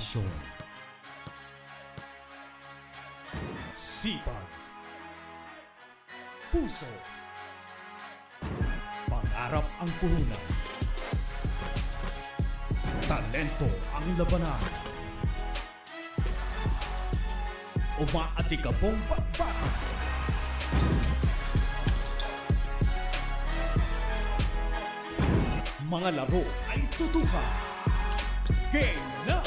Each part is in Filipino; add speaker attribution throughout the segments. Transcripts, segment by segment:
Speaker 1: Dedikasyon, sipag, puso, pangarap ang puhunan, talento ang labanan, umaatikabong bakbakan. Mga laro ay tutukan. Game na!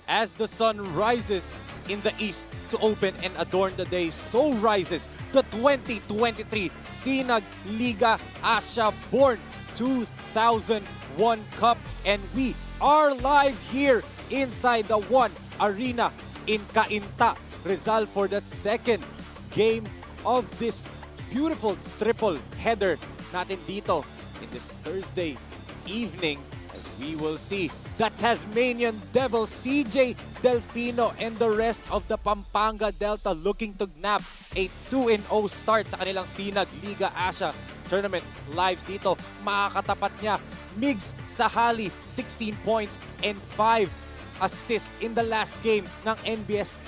Speaker 2: As the sun rises in the east to open and adorn the day, so rises the 2023 SINAG Liga Asya Born 2001 Cup. And we are live here inside the One Arena in Cainta, Rizal, for the second game of this beautiful triple header natin dito in this Thursday evening. As we will see the Tasmanian Devil, CJ Delfino, and the rest of the Pampanga Delta looking to nab a 2-0 start sa kanilang SINAG Liga Asya Tournament lives dito. Makakatapat niya Migs Sahali, 16 points and 5 assists in the last game ng NBS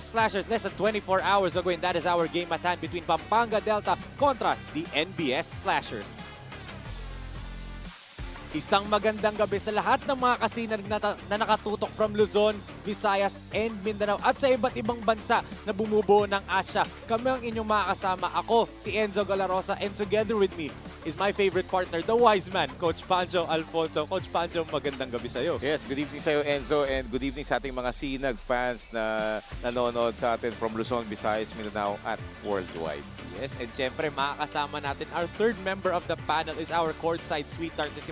Speaker 2: Slashers less than 24 hours ago. And that is our game at hand between Pampanga Delta kontra the NBS Slashers. Isang magandang gabi sa lahat ng mga kasinag na nakatutok from Luzon, Visayas, and Mindanao at sa iba't ibang bansa na bumubuo ng Asya. Kami ang inyong mga kasama. Ako, si Enzo Galarosa, and together with me is my favorite partner, the wise man, Coach Pancho Alfonso. Coach Pancho, magandang gabi sa'yo.
Speaker 3: Yes, good evening sa'yo, Enzo, and good evening sa ating mga SINAG fans na nanonood sa atin from Luzon, Visayas, Mindanao, at worldwide.
Speaker 2: Yes, and syempre makakasama natin our third member of the panel is our courtside sweetheart na si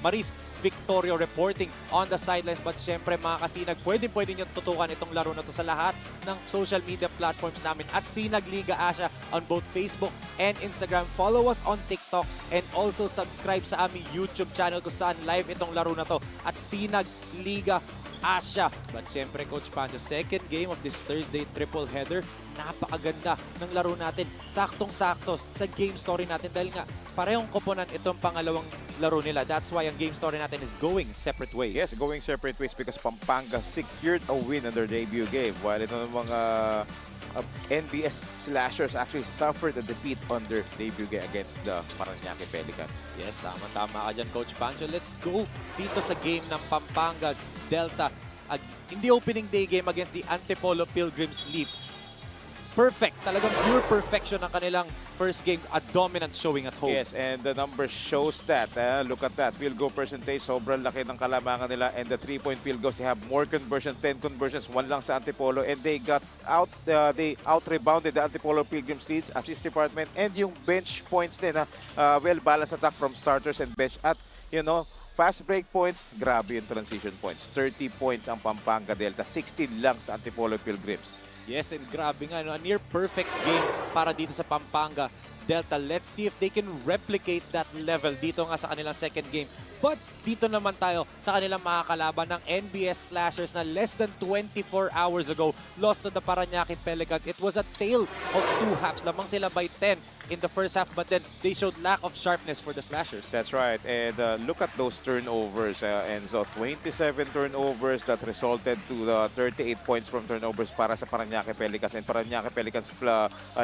Speaker 2: Maris Victorio reporting on the sidelines. But syempre mga kasinag, pwede nyo tutukan itong laro na to sa lahat ng social media platforms namin at SINAG Liga Asya on both Facebook and Instagram. Follow us on TikTok and also subscribe sa aming YouTube channel kung saan live itong laro na to at SINAG Liga Asya. But syempre Coach Pancho, second game of this Thursday triple header, napakaganda ng laro natin. Saktong-sakto sa game story natin dahil nga parehong koponan itong pangalawang laro nila. That's why ang game story natin is going separate ways.
Speaker 3: Yes, going separate ways because Pampanga secured a win on their debut game while ito ng mga NBS Slashers actually suffered a defeat on their debut game against the Paranaque Pelicans.
Speaker 2: Yes, tama-tama ka dyan, Coach Pancho. Let's go dito sa game ng Pampanga Delta in the opening day game against the Antipolo Pilgrims Leap. Perfect, talagang pure perfection ang kanilang first game, a dominant showing at home.
Speaker 3: Yes, and the numbers shows that. Look at that. Field goal percentage, sobrang laki ng kalamangan nila. And the 3-point field goals, they have more conversions, 10 conversions, 1 lang sa Antipolo. And they got out, they out-rebounded the Antipolo Pilgrims leads, assist department, and yung bench points din. Well-balanced attack from starters and bench. At, you know, fast break points, grabe yung transition points. 30 points ang Pampanga Delta, 16 lang sa Antipolo Pilgrims.
Speaker 2: Yes, and grabe nga, no? A near perfect game para dito sa Pampanga Delta. Let's see if they can replicate that level dito nga sa kanilang second game. But dito naman tayo sa kanilang mga kalaban ng NBS Slashers na less than 24 hours ago lost to the Paranaque Pelicans. It was a tale of two halves. Lamang sila by 10 in the first half, but then they showed lack of sharpness for the Slashers.
Speaker 3: That's right. And look at those turnovers, Enzo. 27 turnovers that resulted to 38 points from turnovers para sa Paranaque Pelicans. And Paranaque Pelicans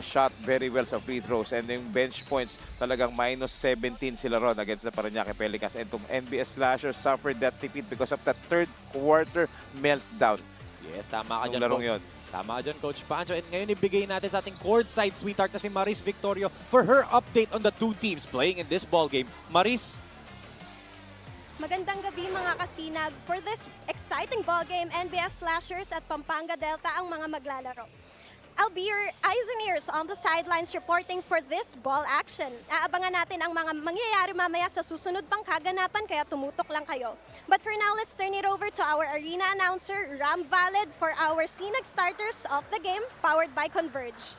Speaker 3: shot very well sa free throws. And yung bench points, talagang minus 17 sila ron against the Paranaque Pelicans. And itong NBS Slashers suffered that defeat because of that third quarter meltdown.
Speaker 2: Yes, tama ka dyan.
Speaker 3: Larong yun.
Speaker 2: Tama dyan, Coach Pancho. And ngayon ibigay natin sa ating courtside sweetheart na si Maris Victorio for her update on the two teams playing in this ball game. Maris?
Speaker 4: Magandang gabi mga kasinag. For this exciting ball game, NBS Slashers at Pampanga Delta ang mga maglalaro. I'll be your eyes and ears on the sidelines reporting for this ball action. Aabangan natin ang mga mangyayari mamaya sa susunod pang kaganapan kaya tumutok lang kayo. But for now, let's turn it over to our arena announcer, Ram Valid, for our SINAG starters of the game, powered by Converge.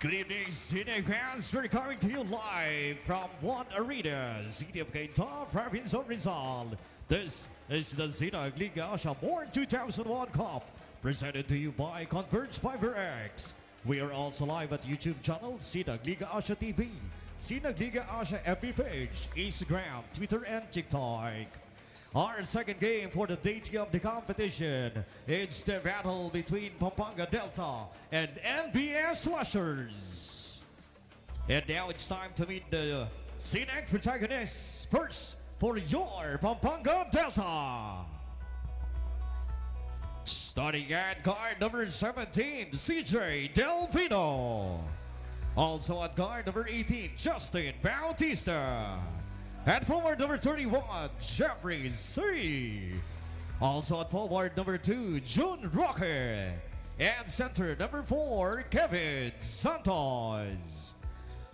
Speaker 1: Good evening, SINAG fans. We're coming to you live from One Arena, city of Cainta, province of Rizal. This is the SINAG Liga ASYA Born 2001 Cup, presented to you by Converge Fiber X. We are also live at YouTube channel SINAG Liga ASYA TV, SINAG Liga ASYA FB page, Instagram, Twitter, and TikTok. Our second game for the day of the competition. It's the battle between Pampanga Delta and NBS Slashers. And now it's time to meet the SINAG protagonists. First, for your Pampanga Delta. Starting at guard number 17, CJ Delfino. Also at guard number 18, Justin Bautista. At forward number 31, Jeffrey C. Also at forward number 2, June Roque. And center number 4, Kevin Santos.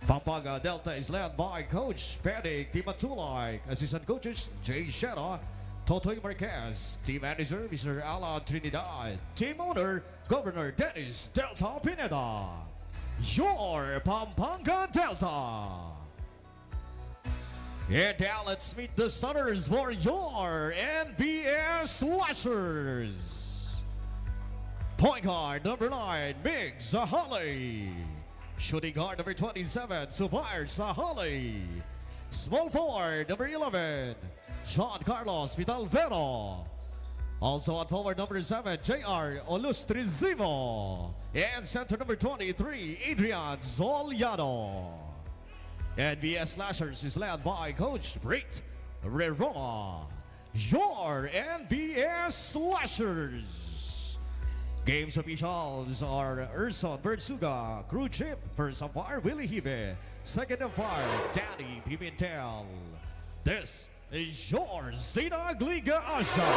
Speaker 1: Pampanga Delta is led by Coach Pedic Timatulay, assistant coaches Jay Shera, Totoy Marquez, team manager Mr. Alan Trinidad, team owner Governor Dennis Delta Pineda. Your Pampanga Delta. And now let's meet the starters for your NBS Slashers. Point guard number 9, Mig Zahali. Shooting guard number 27, Subair Zahali. Small forward number 11, John Carlos Vitalvero. Also at forward number 7, JR Olustrizimo. And center number 23, Adrian Zoliano. NBS Slashers is led by Coach Britt Reroma. Your NBS Slashers. Games officials are Urson Versuga, crew chief, first umpire Willie Hibe, second umpire Danny Pimentel. This is your SINAG Liga ASYA.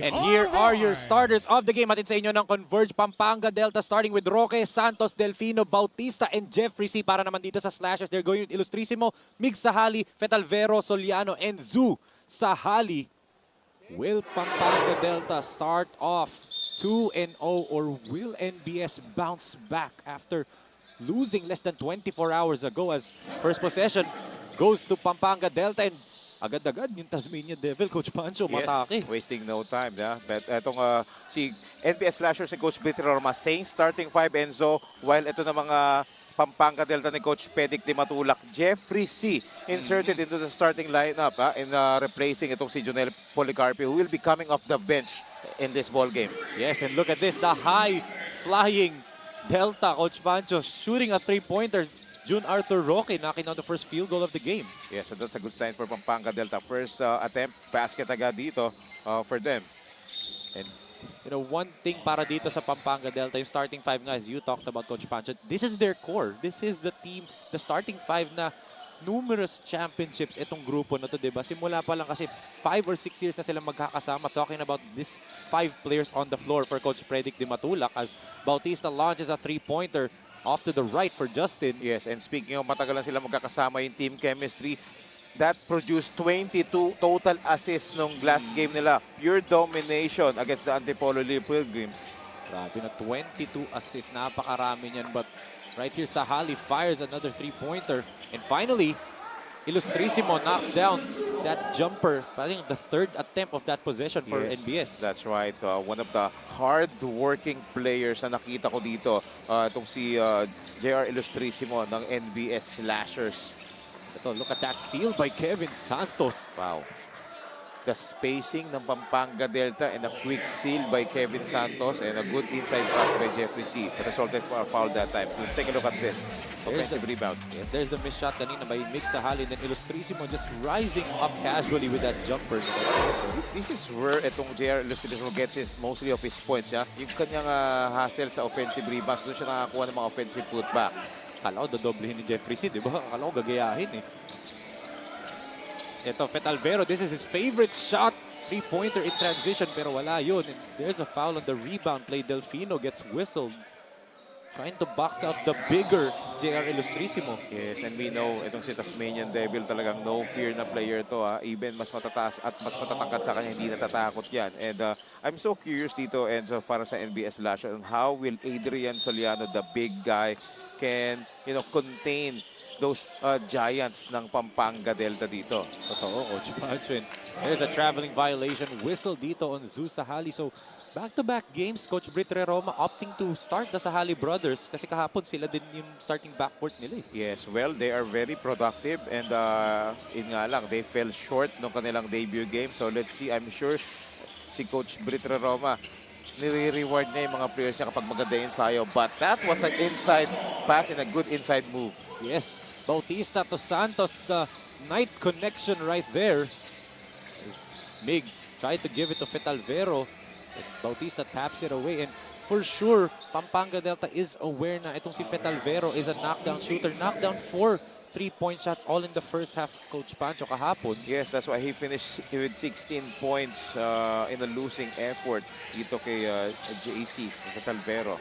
Speaker 2: And here are your starters of the game. Atin sa inyo ng Converge Pampanga Delta, starting with Roque, Santos, Delfino, Bautista, and Jeffrey C. Para naman dito sa Slashers, they're going with Ilustrisimo, Mig Sahali, Fetalvero, Soliano, and Zu Sahali. Will Pampanga Delta start off 2-0, or will NBS bounce back after losing less than 24 hours ago, as first possession goes to Pampanga Delta, and agad-agad yung Tasmania Devil, Coach Pancho, matake.
Speaker 3: Yes, wasting no time. Yeah? But itong si NBS Slashers si Coach Britt Reroma, same starting 5 Enzo, while ito na mga Pampanga Delta ni Coach Pedic Timatulak, Jeffrey C. inserted into the starting lineup in replacing itong si Jonel Policarpio, who will be coming off the bench in this ball game.
Speaker 2: Yes, and look at this, the high-flying Delta, Coach Pancho, shooting a three-pointer. June Arthur Roque knocking down the first field goal of the game.
Speaker 3: Yes, so that's a good sign for Pampanga Delta. First attempt, basket agad dito for them.
Speaker 2: And you know, one thing para dito sa Pampanga Delta, yung starting 5 nga, as you talked about, Coach Pancho, this is their core. This is the team, the starting 5 na numerous championships itong grupo na to, diba? Simula pa lang kasi 5 or 6 years na sila magkakasama, talking about this 5 players on the floor for Coach Pedic Timatulak, as Bautista launches a three-pointer off to the right for Justin.
Speaker 3: Yes, and speaking of matagal na sila magkakasama yung team chemistry, that produced 22 total assists nung last game nila. Pure domination against the Antipolo Pilgrims.
Speaker 2: Grabe na, 22 assists. Napakarami niyan. But right here, Sahali fires another three-pointer. And finally, Ilustrisimo knocks down that jumper. I think the third attempt of that possession for NBS.
Speaker 3: That's right. One of the hard-working players na nakita ko dito. Itong si JR Ilustrisimo ng NBS Slashers.
Speaker 2: Ito, look at that seal by Kevin Santos.
Speaker 3: Wow. the spacing ng Pampanga Delta and a quick seal by Kevin Santos and a good inside pass by Jeffrey C. That resulted for a foul that time. Let's take a look at this. Offensive rebound.
Speaker 2: Yes, there's the missed shot kanina by Mig Sahali. Then Ilustrisimo just rising up casually with that jumper.
Speaker 3: This is where itong JR Ilustrisimo will get mostly of his points. Yung kanyang hustle sa offensive rebounds, doon siya nakakuha ng mga offensive putback.
Speaker 2: Kala ko dodoblehin ni Jeffrey C, di ba? Kala ko gagayahin eh. Ito, Fetalvero, this is his favorite shot. Three-pointer in transition, pero wala yun. And there's a foul on the rebound play. Delfino gets whistled. Trying to box out the bigger JR Ilustrisimo.
Speaker 3: Yes, and we know itong si Tasmanian Devil talagang no fear na player to. Even mas matataas at mas matatangkad sa kanya, hindi natatakot yan. And I'm so curious dito, Enzo, para sa NBS Lasher, on how will Adrian Soliano, the big guy, can contain those giants ng Pampanga Delta dito.
Speaker 2: Totoo, Coach Pancho. There's a traveling violation whistle dito on Zeus Sahali. So, back-to-back games, Coach Brit Roma opting to start the Sahali brothers kasi kahapon sila din yung starting backcourt nila eh.
Speaker 3: Yes, well, they are very productive and yun nga lang, they fell short ng kanilang debut game. So, let's see, I'm sure si Coach Brit Roma nire-reward niya yung mga players niya kapag maganda yung ensayo. But that was an inside pass and a good inside move.
Speaker 2: Yes, Bautista to Santos, the night connection right there. Migs tried to give it to Fetalvero. Bautista taps it away, and for sure, Pampanga Delta is aware na itong si Fetalvero is a knockdown shooter. Knockdown 4 3-point shots all in the first half, Coach Pancho, kahapon.
Speaker 3: Yes, that's why he finished with 16 points in a losing effort dito kay JC Fetalvero.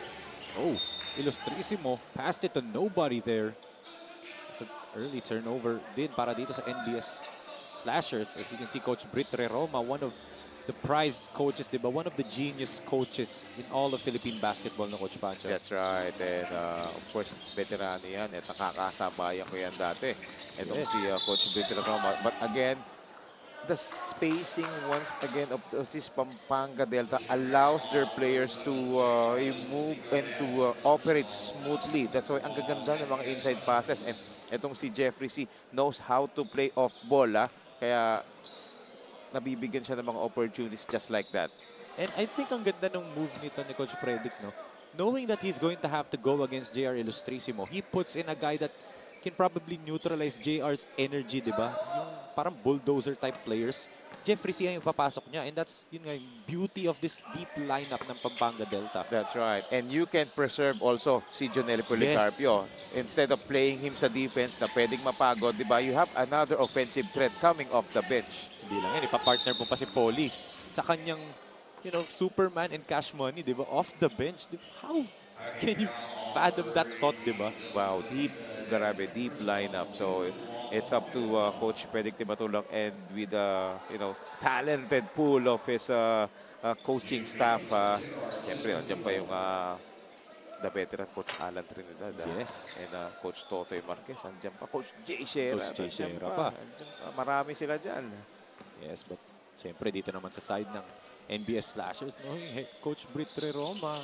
Speaker 2: Oh, Ilustrisimo passed it to nobody there. It's an early turnover din para dito sa NBS Slashers. As you can see, Coach Brit Roma, one of the prized coaches, diba? One of the genius coaches in all of Philippine basketball na Coach Pancho.
Speaker 3: That's right. And of course, veterano yan. At nakakasabayan ko yan dati. Itong si Coach Brit Roma. But again, the spacing once again of this Pampanga Delta allows their players to move and to operate smoothly. That's why ang gaganda ng mga inside passes. And itong si Jeffrey C knows how to play off ball. Kaya nabibigyan siya ng mga opportunities just like that.
Speaker 2: And I think ang ganda ng move nito ni Coach Predic, no? Knowing that he's going to have to go against JR Ilustrisimo, he puts in a guy that can probably neutralize JR's energy, di ba? Yung parang bulldozer type players. Jeffrey C yung papasok niya, and that's yun nga, yung beauty of this deep lineup ng Pampanga Delta.
Speaker 3: That's right. And you can preserve also si Jonel Policarpio. Yes. Instead of playing him sa defense na pwedeng mapagod, di ba? You have another offensive threat coming off the bench.
Speaker 2: Hindi lang yan, ipapartner mo pa si Poli sa kanyang, Superman and Cash Money, di ba? Off the bench. How can you fathom that thought, di ba?
Speaker 3: Wow, deep lineup. So it's up to Coach Predic Timatulong and with talented pool of his coaching staff. Siyempre, nandiyan pa yung the veteran Coach Alan Trinidad.
Speaker 2: Yes.
Speaker 3: And Coach Totoy Marquez. Nandiyan pa. Coach Jay Shera.
Speaker 2: Coach Jay Shera pa.
Speaker 3: Marami sila dyan.
Speaker 2: Yes, but siyempre dito naman sa side ng NBS Slashers, no? Coach Brit Roma,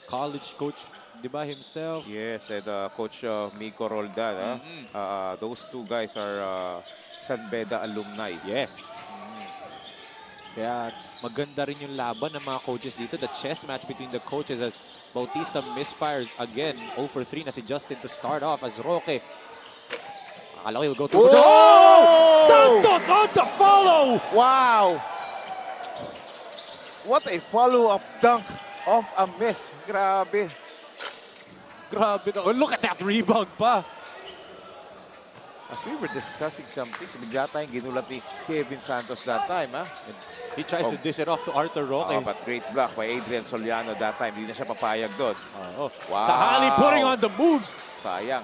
Speaker 2: college coach, di ba, himself?
Speaker 3: Yes, and Coach Miko Roldan. Those two guys are San Beda alumni.
Speaker 2: Yes. Kaya maganda rin yung laban ng mga coaches dito. The chess match between the coaches as Bautista misfires again. 0 for 3 na si Justin to start off as Roque. Akala ko he'll go to... Oh! Santos on the follow!
Speaker 3: Wow! What a follow-up dunk off a miss. Grabe.
Speaker 2: Grabe. Oh, look at that rebound pa.
Speaker 3: As we were discussing something, bigla tayong ginulat ni Kevin Santos that time.
Speaker 2: He tries to dish it off to Arthur Roque.
Speaker 3: But great block by Adrian Soliano that time. Hindi na siya papayag doon. Wow.
Speaker 2: Sahali putting on the moves.
Speaker 3: Sayang.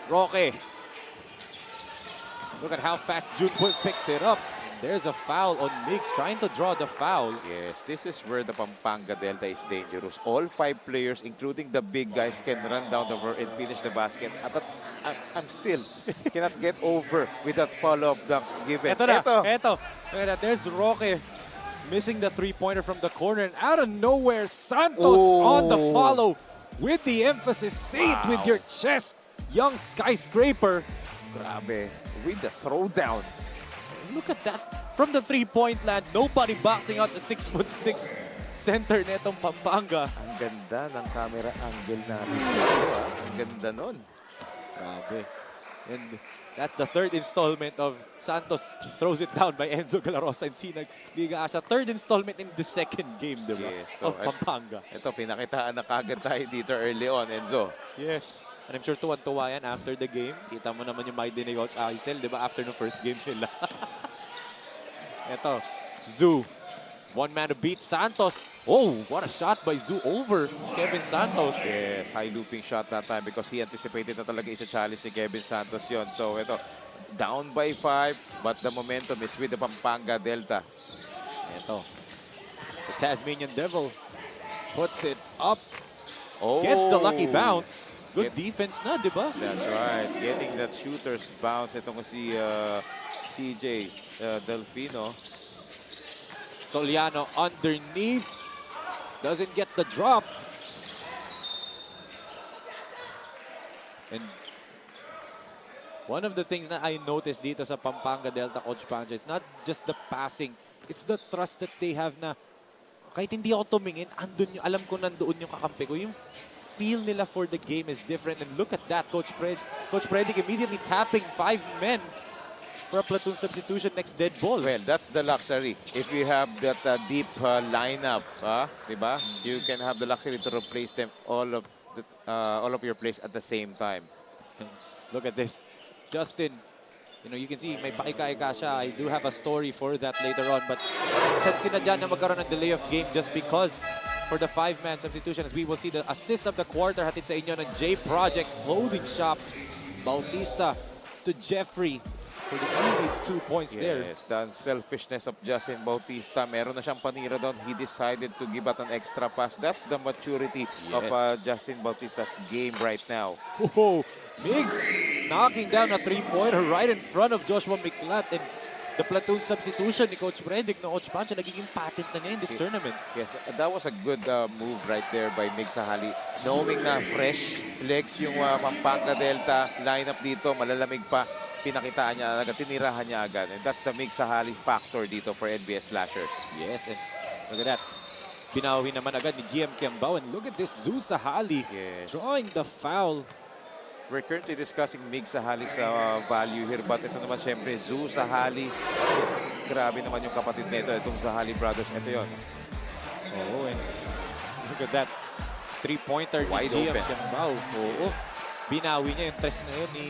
Speaker 2: Roque. Look at how fast June picks it up. There's a foul on Mix, trying to draw the foul.
Speaker 3: Yes, this is where the Pampanga Delta is dangerous. All 5 players, including the big guys, can run down the floor and finish the basket. But I'm still cannot get over with that follow-up dunk given.
Speaker 2: Ito. Look at that. There's Roque missing the three-pointer from the corner. And out of nowhere, Santos on the follow with the emphasis. Say it with your chest. Young skyscraper.
Speaker 3: Grabe. With the throwdown.
Speaker 2: Look at that from the three-point land. Nobody boxing out the 6'6" center netong Pampanga.
Speaker 3: Ang ganda ng camera angle natin. Ang ganda nun.
Speaker 2: Grabe. And that's the third installment of Santos throws it down by Enzo Galarosa and Sinag Liga Asya. Third installment in the second game, diba?
Speaker 3: Yes, so
Speaker 2: of Pampanga.
Speaker 3: Ito, pinakitaan na kagad tayo dito early on, Enzo.
Speaker 2: Yes. And I'm sure tuwan-tuwa yan after the game. Kita mo naman yung mighty ni Coach Aisel, diba? After the first game nila. Ito, Zoo. One man to beat Santos. Oh, what a shot by Zoo over Kevin Santos.
Speaker 3: Yes, high looping shot that time because he anticipated na talaga i-challenge ni Kevin Santos yon. So ito, down by 5, but the momentum is with the Pampanga Delta.
Speaker 2: Ito, the Tasmanian Devil puts it up.
Speaker 3: Oh,
Speaker 2: Gets the lucky bounce. Good defense na, di ba?
Speaker 3: That's right. Getting that shooter's bounce. Ito ko si CJ Delfino.
Speaker 2: Soliano underneath. Doesn't get the drop. And one of the things that I noticed dito sa Pampanga Delta, Coach Pancho, it's not just the passing. It's the trust that they have na kahit hindi ako tumingin, andun yung, alam ko nandoon yung kakampi ko. Yung feel nila for the game is different. And look at that, Coach Predic immediately tapping 5 men for a platoon substitution next dead ball.
Speaker 3: Well, that's the luxury. If you have that deep lineup, diba? You can have the luxury to replace them all of your plays at the same time.
Speaker 2: Look at this. Justin, you know, you can see may paika-ika siya. I do have a story for that later on. But sinadya na magkaroon ng delay of game just because for the 5-man substitution, as we will see the assist of the quarter hatid sa inyo ng J Project Clothing Shop. Bautista to Jeffrey for the easy 2 points there.
Speaker 3: Yes, the selfishness of Justin Bautista. Meron na siyang panira doon. He decided to give out an extra pass. That's the maturity of Justin Bautista's game right now.
Speaker 2: Oh, Migs knocking down a 3-pointer right in front of Joshua Miklat. And the platoon substitution ni Coach Predic na Coach Pancho nagiging patent na niya in this tournament.
Speaker 3: Yes, that was a good move right there by Mig Sahali. Knowing na fresh legs yung Pampanga Delta lineup dito, malalamig pa. Pinakitaan niya agad, tinirahan niya agad. And that's the Mig Sahali factor dito for NBS Slashers.
Speaker 2: Yes, and look at that. Binawi naman agad ni GM Kiambao. And look at this, Zoo Sahali drawing the foul.
Speaker 3: We're currently discussing Mig Sahali's value here. But ito naman syempre, Zoo Sahali. Grabe naman yung kapatid nito, itong Sahali brothers. Ito yun.
Speaker 2: Oh, and look at that. 3-pointer ni GM Kiambao. Oo. Binawi niya yung test na yun ni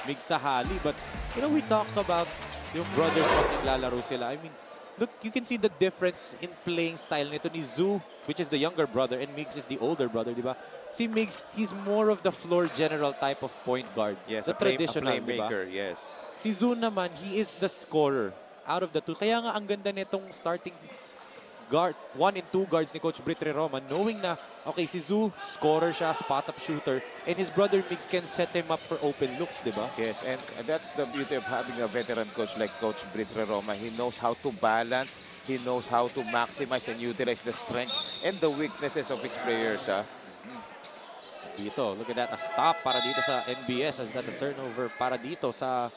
Speaker 2: Mig Sahali. But, you know, we talked about yung brothers pag naglalaro sila. I mean, look, you can see the difference in playing style nito ni Zoo, which is the younger brother, and Migs is the older brother, di ba? Si Migs, he's more of the floor general type of point guard.
Speaker 3: Yes,
Speaker 2: the traditional,
Speaker 3: a playmaker,
Speaker 2: diba?
Speaker 3: yes.
Speaker 2: Si Zoo naman, he is the scorer out of the two. Kaya nga ang ganda nitong starting guard, 1 and 2 guards ni Coach Britre Roman, knowing na, okay, si Zoo, scorer siya, spot-up shooter, and his brother Migs can set him up for open looks, di ba?
Speaker 3: Yes, and that's the beauty of having a veteran coach like Coach Britre Roma. He knows how to balance, he knows how to maximize and utilize the strength and the weaknesses of his players.
Speaker 2: Dito, look at that, a stop para dito sa NBS as that a turnover para dito sa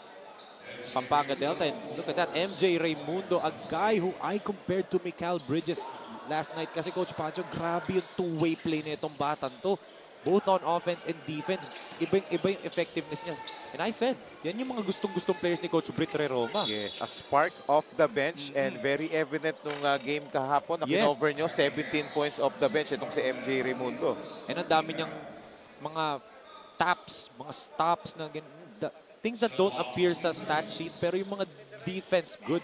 Speaker 2: Pampanga Delta. And look at that, MJ Raimundo, a guy who I compared to Mikal Bridges last night. Kasi Coach Pancho, grabe yung two-way play na itong batan to. Both on offense and defense. Iba yung effectiveness niya. And I said, yan yung mga gustong-gustong players ni Coach Britre Roma.
Speaker 3: Yes, a spark off the bench and very evident nung game kahapon. Nakinover nyo, 17 points off the bench itong si MJ Raimundo.
Speaker 2: And ang dami niyang mga taps, mga stops na things that don't appear sa stat sheet, pero yung mga defense, good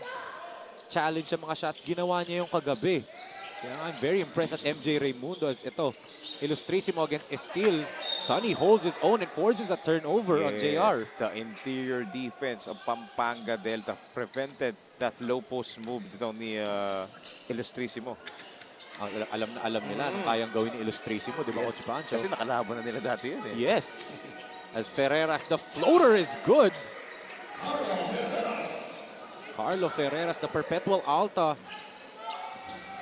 Speaker 2: challenge sa mga shots, ginawa niya yung kagabi. Kaya I'm very impressed at MJ Raimundo as ito, Illustrissimo against Estil. Sonny holds his own and forces a turnover on JR.
Speaker 3: The interior defense of Pampanga Delta prevented that low post move dito ni Illustrissimo.
Speaker 2: Alam nila na kayang gawin ni Illustrissimo, di ba, Coach Pancho?
Speaker 3: Kasi nakalaban na nila dati yun eh.
Speaker 2: Yes. As Ferreras, the floater is good. Carlo Ferreras, the perpetual alta,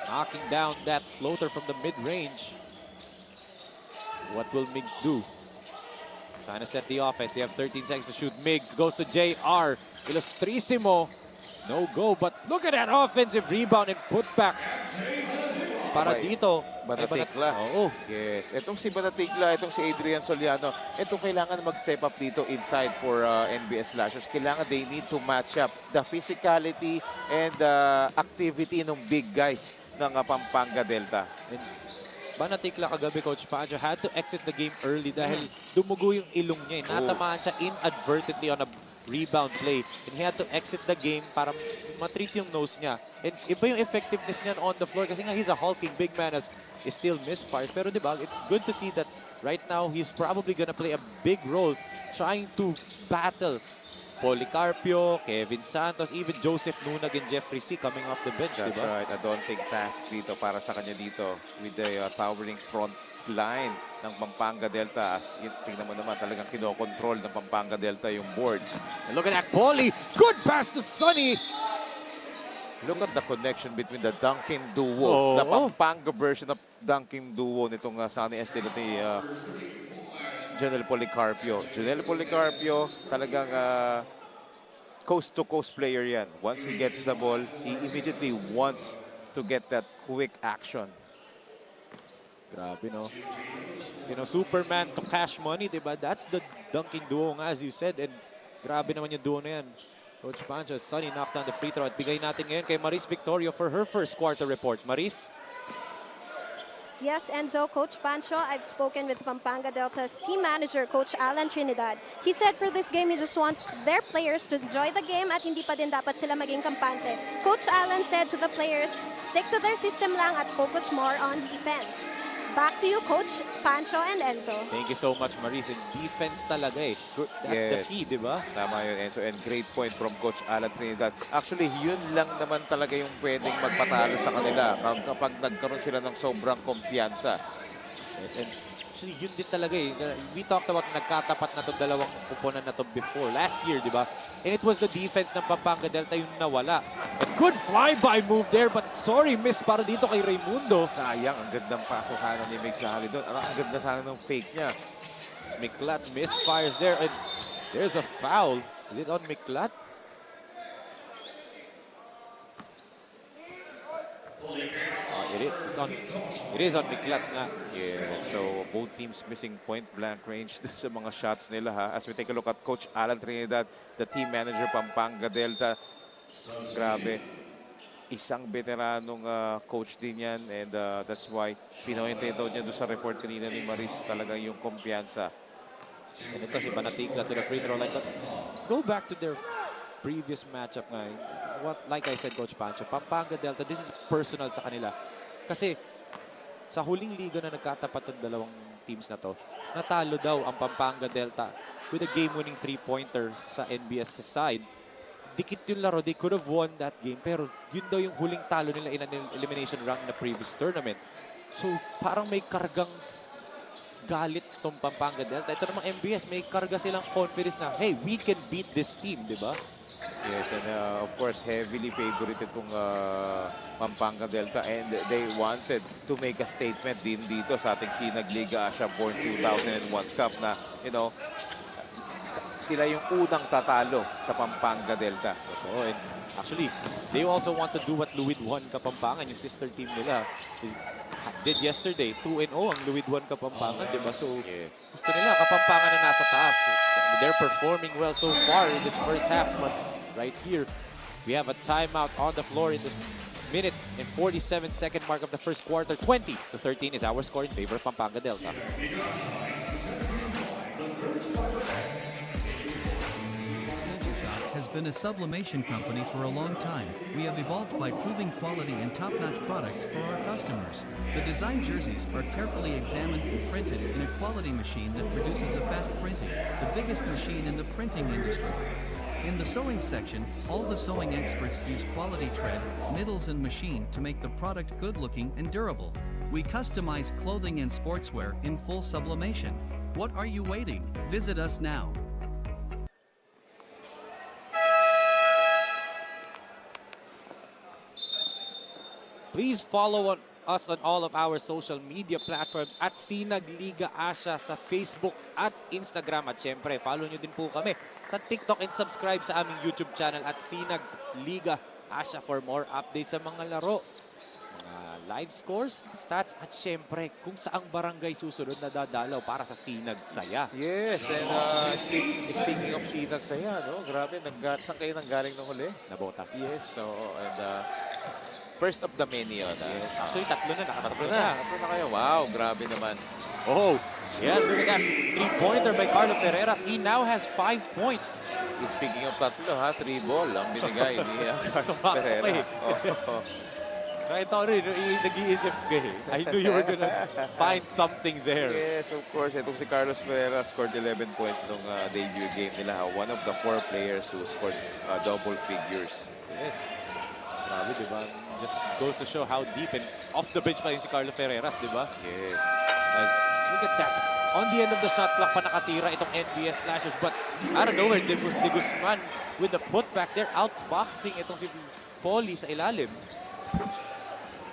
Speaker 2: knocking down that floater from the mid-range. What will Migs do? Trying to set the offense. They have 13 seconds to shoot. Migs goes to JR. Illustrissimo no go. But look at that offensive rebound and putback. Para
Speaker 3: Okay.
Speaker 2: dito.
Speaker 3: Banatikla.
Speaker 2: Oo.
Speaker 3: Yes. Itong si Banatikla, itong si Adrian Soliano, itong kailangan mag-step up dito inside for NBS Slashers. Kailangan they need to match up the physicality and the activity ng big guys ng Pampanga Delta.
Speaker 2: And Banatikla kagabi, Coach Pancho, had to exit the game early dahil dumugo yung ilong niya. Natamaan siya inadvertently on a rebound play. And he had to exit the game para matreat yung nose niya. And iba yung effectiveness niya on the floor kasi nga he's a hulking big man as he still misfires. Pero diba, it's good to see that right now he's probably gonna play a big role trying to battle Policarpio, Kevin Santos, even Joseph Nunag and Jeffrey C coming off the bench,
Speaker 3: That's
Speaker 2: diba?
Speaker 3: right. A daunting task dito para sa kanya dito with the towering front line ng Pampanga Delta. As tingnan mo naman, talagang kinokontrol ng Pampanga Delta yung boards.
Speaker 2: And look at that, Poli! Good pass to Sonny!
Speaker 3: Look at the connection between the dunking duo,
Speaker 2: Oh,
Speaker 3: the Pampanga version of dunking duo nitong Sunny Estilo ni Jonel Policarpio. Jonel Policarpio, talagang coast-to-coast player yan. Once he gets the ball, he immediately wants to get that quick action.
Speaker 2: Grabe, no? You know, Superman to cash money, diba? That's the dunking duo nga, as you said. And grabe naman yung duo na yan. Coach Pancho, Sonny knocks down the free throw. At bigay natin ngayon kay Maris Victorio for her first quarter report. Maris?
Speaker 4: Yes, Enzo, Coach Pancho, I've spoken with Pampanga Delta's team manager, Coach Alan Trinidad. He said for this game, he just wants their players to enjoy the game at hindi pa din dapat sila maging kampante. Coach Alan said to the players, stick to their system lang at focus more on defense. Back to you, Coach Pancho and Enzo.
Speaker 2: Thank you so much, Maris. And defense talaga eh. That's the key, di ba?
Speaker 3: Tama yun, Enzo. And great point from Coach Alan Trinidad. Actually, yun lang naman talaga yung pwedeng magpatalo sa kanila kapag nagkaroon sila ng sobrang kumpiyansa.
Speaker 2: Yes, and actually, yun din talaga eh. We talked about nagkatapat na itong dalawang kuponan na to before. Last year, di ba? And it was the defense ng Pampanga Delta yung nawala. A good flyby move there, but sorry, miss para dito kay Raimundo.
Speaker 3: Sayang, ang gandang paso sana ni Meg Sahali doon. Ang ganda sana ng fake niya.
Speaker 2: Miklat misfires there, and there's a foul. Is it on Miklat? It is on Miklat na.
Speaker 3: Yeah, so both teams missing point blank range sa mga shots nila ha. As we take a look at Coach Alan Trinidad, the team manager Pampanga Delta. Grabe. Isang veteranong coach din yan, and that's why pinointe daw niya doon sa report kanina ni Maris talaga yung kumpiyansa.
Speaker 2: And ito si Banatikla to the free throw line. But go back to their previous matchup nga. Like I said, Coach Pancho, Pampanga Delta, this is personal sa kanila. Kasi sa huling liga na nagkatapat ng dalawang teams na to, natalo daw ang Pampanga Delta with a game-winning three-pointer sa NBS side. Dikit yung laro, they could have won that game, pero yun daw yung huling talo nila in an elimination round na previous tournament. So parang may kargang galit tong Pampanga Delta. Ito namang NBS, may karga silang confidence na, hey, we can beat this team, di ba?
Speaker 3: Yes, and of course, heavily favorite itong Pampanga Delta, and they wanted to make a statement din dito sa ating SINAG Liga Asya Born 2001 Cup na, you know, sila yung unang tatalo sa Pampanga Delta.
Speaker 2: Totoo. And actually, they also want to do what Louis won Kapampangan, yung sister team nila. Did yesterday, 2-0 ang Louis won Kapampangan, di ba? So,
Speaker 3: Yes.
Speaker 2: gusto nila Kapampangan na nasa taas. They're performing well so far in this first half, but right here, we have a timeout on the floor in the minute and 47-second mark of the first quarter. 20-13 is our score in favor of Pampanga Delta.
Speaker 5: Has been a sublimation company for a long time. We have evolved by proving quality and top-notch products for our customers. The design jerseys are carefully examined and printed in a quality machine that produces a fast printing, the biggest machine in the printing industry. In the sewing section, all the sewing experts use quality thread, needles and machine to make the product good-looking and durable. We customize clothing and sportswear in full sublimation. What are you waiting? Visit us now.
Speaker 2: Please follow us on all of our social media platforms at SINAG Liga Asya sa Facebook at Instagram. At syempre, follow nyo din po kami sa TikTok and subscribe sa aming YouTube channel at SINAG Liga Asya for more updates sa mga laro, mga live scores, stats, at syempre kung saang barangay susunod na dadalaw para sa SINAG Saya.
Speaker 3: Yes, and speaking of Sinag Saya, no? Grabe, saan kayo nanggaling nung huli?
Speaker 2: Nabotas.
Speaker 3: Yes, so, and first of the many yun.
Speaker 2: Actually, tatlo na.
Speaker 3: Tatlo na kayo. Wow, grabe naman.
Speaker 2: Oh, yes, look at that. 3-pointer by Carlo Ferreras. He now has 5 points.
Speaker 3: Speaking of tatlo, 3 ball ang binigay ni
Speaker 2: So,
Speaker 3: Pereira.
Speaker 2: Nakita ko rin, nag-iisip ka eh. I knew you were gonna find something there.
Speaker 3: Yes, of course. Itong si Carlos Pereira scored 11 points nung debut game nila. One of the 4 players who scored double figures.
Speaker 2: Yes. Grabe, di ba? Just goes to show how deep and off the bench pa rin si Carlo Ferreras, di ba?
Speaker 3: Yes.
Speaker 2: Look at that. On the end of the shot clock pa nakatira itong NBS slashers. But out of nowhere, De Guzman with the putback there, outboxing itong si Polly sa ilalim.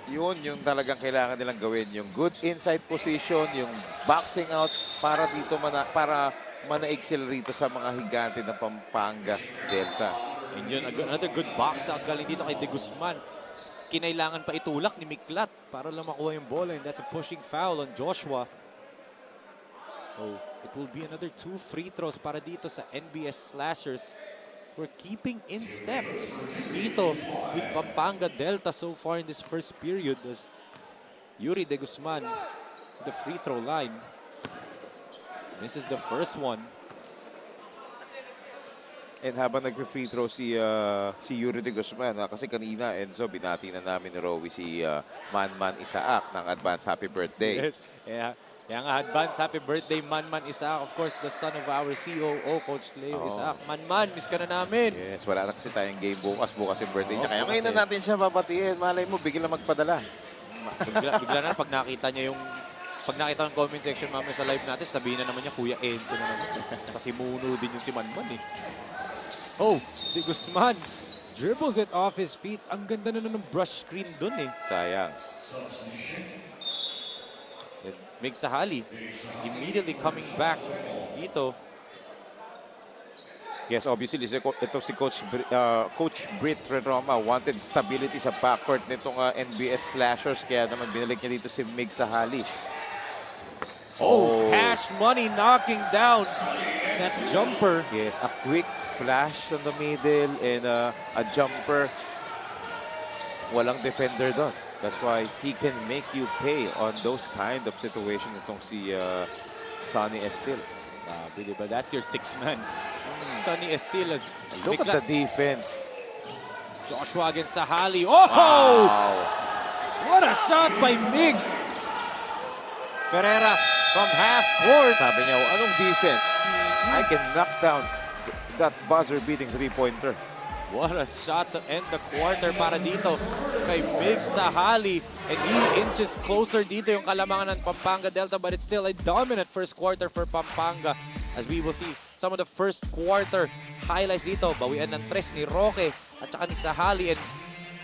Speaker 3: Yun yung talagang kailangan nilang gawin. Yung good inside position, yung boxing out para dito para mana-excel rito sa mga higante ng Pampanga Delta.
Speaker 2: And yun, another good box out galing dito kay De Guzman. Kinailangan pa itulak ni Miklat para lang makuha yung bola, and that's a pushing foul on Joshua. So, it will be another 2 free throws para dito sa NBS Slashers. We're keeping in step dito with Pampanga Delta so far in this first period as Yuri De Guzman to the free throw line. This is the first one.
Speaker 3: And habang nag-free throw si Yuri De Guzman, kasi kanina, Enzo, binati na namin ni Rowie si Manman Isaac ng advance happy birthday.
Speaker 2: Yes, yeah. Yang advance happy birthday, Manman Isaac. Of course, the son of our COO, Coach Leo Isaac. Manman, miss ka na namin.
Speaker 3: Yes, wala na kasi tayong game bukas yung birthday niya. Kaya ngayon na natin siya babatiin. Malay mo, bigla magpadala.
Speaker 2: Bigla na pag nakita niya yung ng comment section mamaya sa live natin, sabihin na naman niya, Kuya Enzo na naman. Kasi muno din yung si Manman eh. Oh, De Guzman dribbles it off his feet. Ang ganda na ng brush screen dun eh.
Speaker 3: Sayang.
Speaker 2: Mig Sahali immediately coming back dito.
Speaker 3: Yes, obviously, ito si Coach Britt Renoma wanted stability sa backcourt nitong NBS Slashers. Kaya naman binalik niya dito si Mig Sahali.
Speaker 2: Oh, Cash Money knocking down that jumper.
Speaker 3: Yes, a quick flash on the middle and a jumper. Walang defender doon. That's why he can make you pay on those kind of situations. Itong si Sonny Estil.
Speaker 2: Really, but that's your 6th man. Sonny Estil.
Speaker 3: Look at the defense.
Speaker 2: Joshua against Sahali. Oh!
Speaker 3: Wow.
Speaker 2: What a shot by Migs. Ferreras from half court.
Speaker 3: Sabi niya, anong defense? I can knock down that buzzer-beating three-pointer.
Speaker 2: What a shot to end the quarter para dito kay Migs Sahali. And he inches closer dito yung kalamangan ng Pampanga Delta, but it's still a dominant first quarter for Pampanga. As we will see some of the first quarter highlights dito. Bawian ng tres ni Roque at saka ni Sahali. And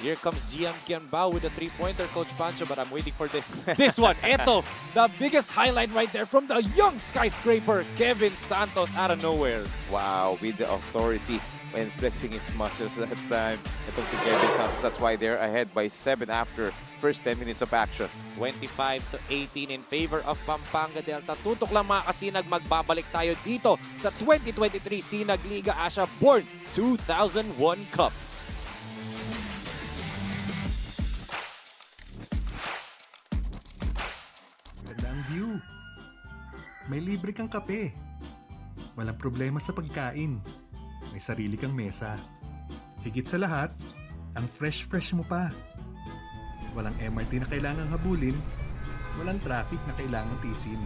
Speaker 2: here comes Gian Kianbao with a 3-pointer, Coach Pancho, but I'm waiting for this one. Eto, the biggest highlight right there from the young skyscraper, Kevin Santos, out of nowhere.
Speaker 3: Wow, with the authority and flexing his muscles that time. Itong si Kevin Santos, that's why they're ahead by 7 after first 10 minutes of action.
Speaker 2: 25-18 in favor of Pampanga Delta. Tutok lang mga kasinag, magbabalik tayo dito sa 2023 SINAG Liga Asya Born 2001 Cup.
Speaker 6: Magandang view. May libre kang kape. Walang problema sa pagkain. May sarili kang mesa. Higit sa lahat, ang fresh mo pa. Walang MRT na kailangang habulin. Walang traffic na kailangang tisin.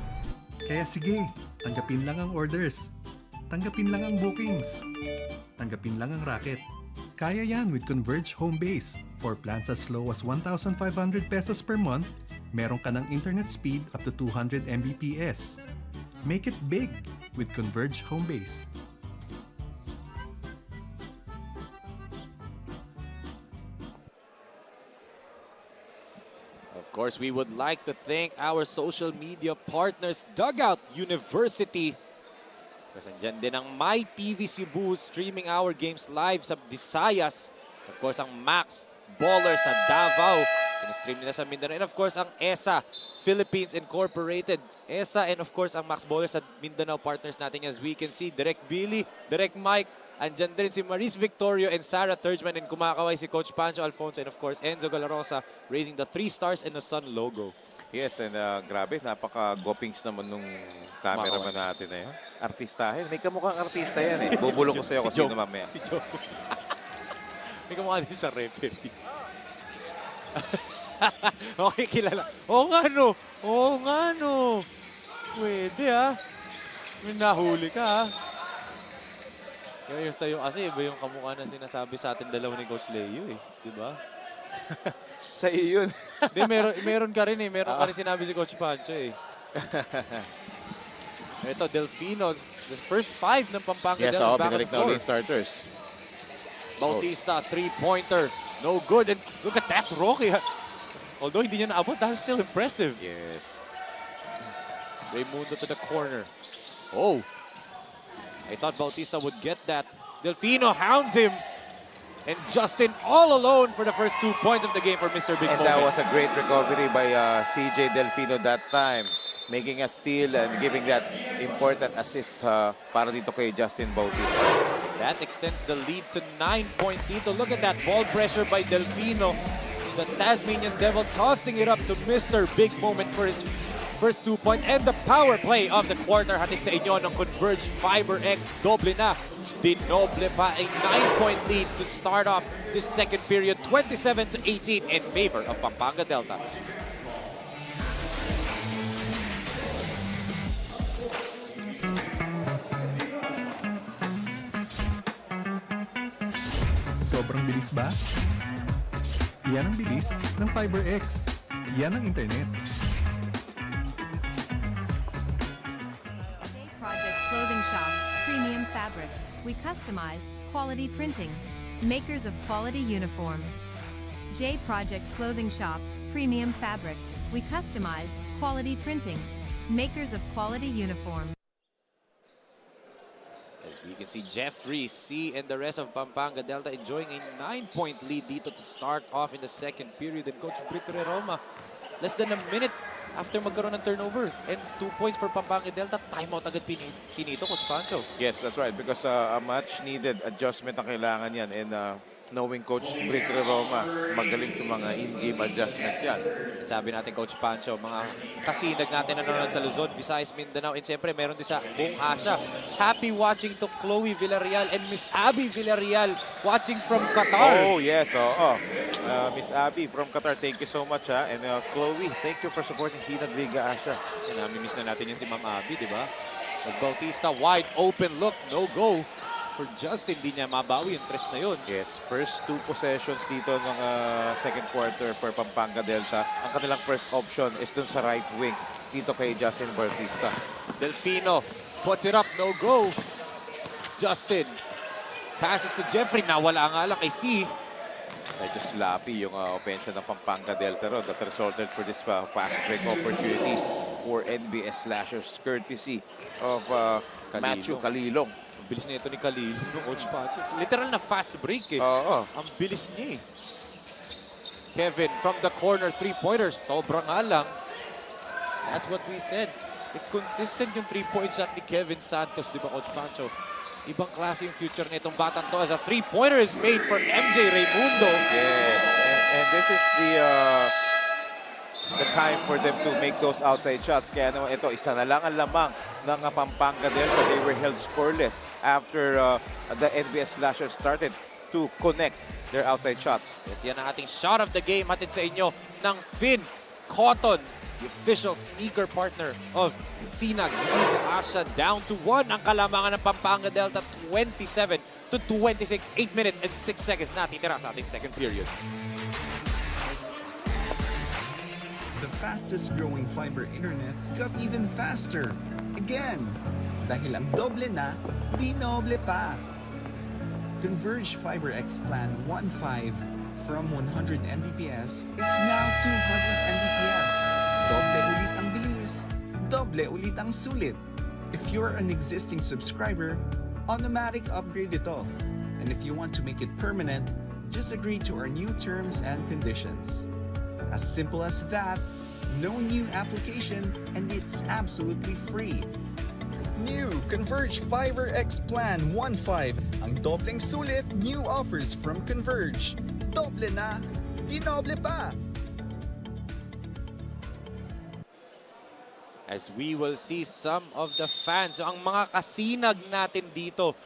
Speaker 6: Kaya sige, tanggapin lang ang orders. Tanggapin lang ang bookings. Tanggapin lang ang racket. Kaya yan with Converge Home Base. For plans as low as 1,500 pesos per month, meron ka ng internet speed up to 200 Mbps. Make it big with Converge Home Base.
Speaker 3: Of
Speaker 2: Of course, we would like to thank our social media partners, Dugout University. Kasi andyan din ang My TV Cebu streaming our games live sa Visayas. Of course, ang Max Baller sa Davao. Sinistream nila sa Mindanao. And of course, ang ESA Philippines Incorporated. ESA and of course, ang Max Baller sa Mindanao partners natin. As we can see, Direct Billy, Direct Mike. Andyan din si Maris Victorio and Sarah Turgeman, and kumakaway si Coach Pancho Alfonso, and of course Enzo Galarosa raising the 3 stars and the sun logo.
Speaker 3: Yes, and grabe, napaka-gopings naman nung cameraman natin na yun. Artistahin. May kamukhang artista yan eh. Bubulong ko sa'yo kasi mamaya.
Speaker 2: Si Joe. May kamukha din siya referee. Okay, kilala. Oo nga no. Oo nga no. Pwede ha. May nahuli ka ha. Yung sa'yo kasi iba yung kamukha na sinasabi sa atin dalawa ni Coach Leo eh. Diba?
Speaker 3: Sa iyo yun.
Speaker 2: Hindi, meron ka rin eh. Meron ka rin sinabi si Coach Pancho eh. Ito, Delfino. The first 5 ng Pampanga.
Speaker 3: Yes, binalik na ulit yung starters.
Speaker 2: Bautista, 3-pointer. No good. And look at that, Rocky. Although hindi niya naabot, that's still impressive.
Speaker 3: Yes.
Speaker 2: Raymundo to the corner. Oh. I thought Bautista would get that. Delfino hounds him. And Justin all alone for the first 2 points of the game for Mr. Big
Speaker 3: And
Speaker 2: Moment.
Speaker 3: that was a great recovery by CJ Delfino that time. Making a steal and giving that important assist para dito kay Justin Bautista.
Speaker 2: That extends the lead to 9 points dito. Look at that ball pressure by Delfino. The Tasmanian Devil tossing it up to Mr. Big Moment for his first 2 points. And the power play of the quarter hatid sa inyo ng Converge Fiber X. Doble na. Dinoble pa a 9-point lead to start off this second period. 27-18 in favor of Pampanga Delta.
Speaker 6: Sobrang bilis ba? Yan ang bilis ng FiberX. Yan ang internet.
Speaker 7: Project Clothing Shop, premium fabric. We customized, quality printing. Makers of quality uniform. J Project Clothing Shop, premium fabric. We customized, quality printing. Makers of quality uniform.
Speaker 2: As we can see, Jeffrey C and the rest of Pampanga Delta enjoying a 9-point lead dito to start off in the second period. And Coach Brito Roma, less than a minute after magkaroon ng turnover. And 2 points for Pampanga Delta. Timeout agad pinito, Coach Pancho.
Speaker 3: Yes, that's right. Because a much-needed adjustment ang kailangan yan. And knowing Coach Brito Roma, magaling sa mga in-game adjustments yan.
Speaker 2: Sabi natin, Coach Pancho, mga kasinag natin na nanonood sa Luzon, Visayas, Mindanao, and siyempre meron din sa buong Asia. Happy watching to Chloe Villarreal and Miss Abby Villarreal watching from Qatar.
Speaker 3: Oh, yes. Miss Abby from Qatar, thank you so much. And Chloe, thank you for supporting SINAG Liga ASYA.
Speaker 2: Sinami-miss na natin yan si Ma'am Abby, di ba? Bautista, wide open look, no go. For Justin, di niya mabawi yung tres na yun.
Speaker 3: Yes, first 2 possessions dito ng second quarter for Pampanga Delta. Ang kanilang first option is dun sa right wing dito kay Justin Bautista.
Speaker 2: Delfino puts it up, no go. Justin passes to Jeffrey, nawala nga lang kay C.
Speaker 3: Medyo sloppy yung offense ng Pampanga Delta ron. That resulted for this fast break opportunity for NBS Slashers courtesy of Matthew Calilong.
Speaker 2: Ang bilis na ito ni Kalilong ng Coach Pacho. Literal na fast break eh.
Speaker 3: Oo.
Speaker 2: Ang bilis niya eh. Kevin from the corner, 3-pointers. Sobrang nga lang. That's what we said. If consistent yung 3-point shot ni Kevin Santos, di ba Coach Pacho? Ibang klase yung future nitong batang to as a 3-pointer is made for MJ Raymundo.
Speaker 3: Yes, and this is the time for them to make those outside shots. Kaya naman ito, isa na lang ang lamang ng Pampanga Delta. They were held scoreless after the NBS Slashers started to connect their outside shots.
Speaker 2: Yes, yan ang ating shot of the game. Hatid sa inyo ng Finn Cotton, the official sneaker partner of SINAG Liga ASYA. Down to 1 ang kalamangan ng Pampanga Delta, 27-26. 8 minutes and 6 seconds na titira sa ating second period.
Speaker 8: The fastest growing fiber internet got even faster. Again, dahil ang doble na, di noble pa. Converge Fiber X Plan 1.5 From 100 Mbps, it's now 200 Mbps. Doble ulit ang bilis, doble ulit ang sulit. If you're an existing subscriber, automatic upgrade ito. And if you want to make it permanent, just agree to our new terms and conditions. As simple as that, no new application, and it's absolutely free. New Converge Fiber X Plan 1.5. Ang dobleng sulit, new offers from Converge. Doble na, dinoble pa!
Speaker 2: As we will see some of the fans, ang mga kasinag natin dito.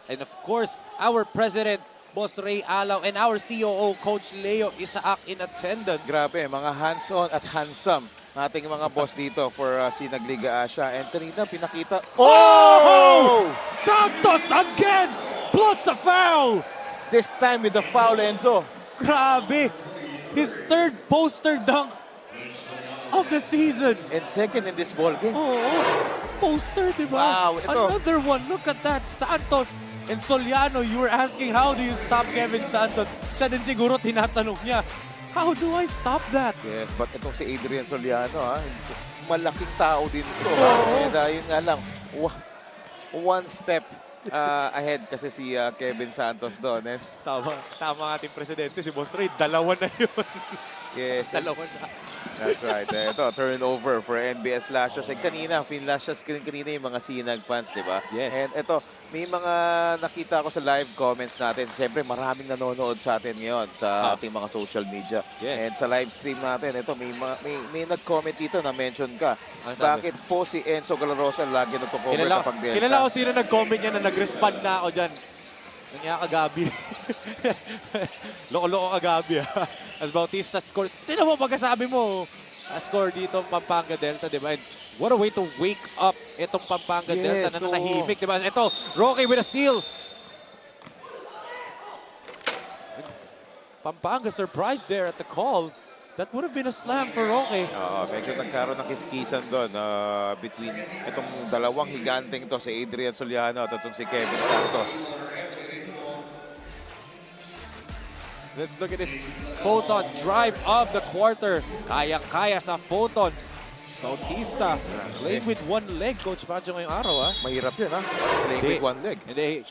Speaker 2: And of course, our President, Boss Ray Alaw, and our COO, Coach Leo Isaac in attendance.
Speaker 3: Grabe, mga hands-on at handsome ating mga boss dito for SINAG Liga Asya. And kanina pinakita...
Speaker 2: Oh! Santos again! Plus a foul!
Speaker 3: This time with the foul, Enzo.
Speaker 2: Grabe! His third poster dunk of the season.
Speaker 3: And second in this ball game.
Speaker 2: Oo. Poster, di ba?
Speaker 3: Wow, ito.
Speaker 2: Another one. Look at that. Santos and Soliano, you were asking how do you stop Kevin Santos? Siya din siguro tinatanong niya, how do I stop that?
Speaker 3: Yes, but itong si Adrian Soliano, malaking tao din ito.
Speaker 2: Oo.
Speaker 3: And yun nga lang, one step ahead kasi si Kevin Santos doon. Eh.
Speaker 2: Tama ating presidente, si Boss Ray. Dalawa na yun.
Speaker 3: Yes.
Speaker 2: Dalawa na.
Speaker 3: That's right. Ito, turnover for NBS Slashers. And kanina, pinlashes kanina yung mga SINAG fans, di ba?
Speaker 2: Yes.
Speaker 3: And ito, may mga nakita ko sa live comments natin. Siyempre, maraming nanonood sa atin ngayon sa ating mga social media.
Speaker 2: Yes.
Speaker 3: And sa live stream natin, ito, may nag-comment dito na mention ka.
Speaker 2: Ano sabi?
Speaker 3: Bakit po si Enzo Galarosa lagi nagko-cover kapag Delta?
Speaker 2: Kilala ko sino nag-comment niya na nag-respond na ako dyan. Nangyaka Gabi. Loko-loko ka Gabi. As Bautista scores. Tignan mo pagkasabi mo. Score dito Pampanga Delta, di ba? And what a way to wake up itong Pampanga Delta na nanahimik, di ba? Ito, Roque with a steal. Pampanga surprised there at the call. That would have been a slam for Roque.
Speaker 3: Medyo nagkaroon ng kiskisan doon between itong dalawang higanteng to, si Adrian Soliano at itong si Kevin Santos.
Speaker 2: Let's look at this Photon drive of the quarter. Kaya-kaya sa Photon. Bautista playing with one leg, Coach Pancho ngayong araw.
Speaker 3: Mahirap yun, playing with one leg.
Speaker 2: Hindi.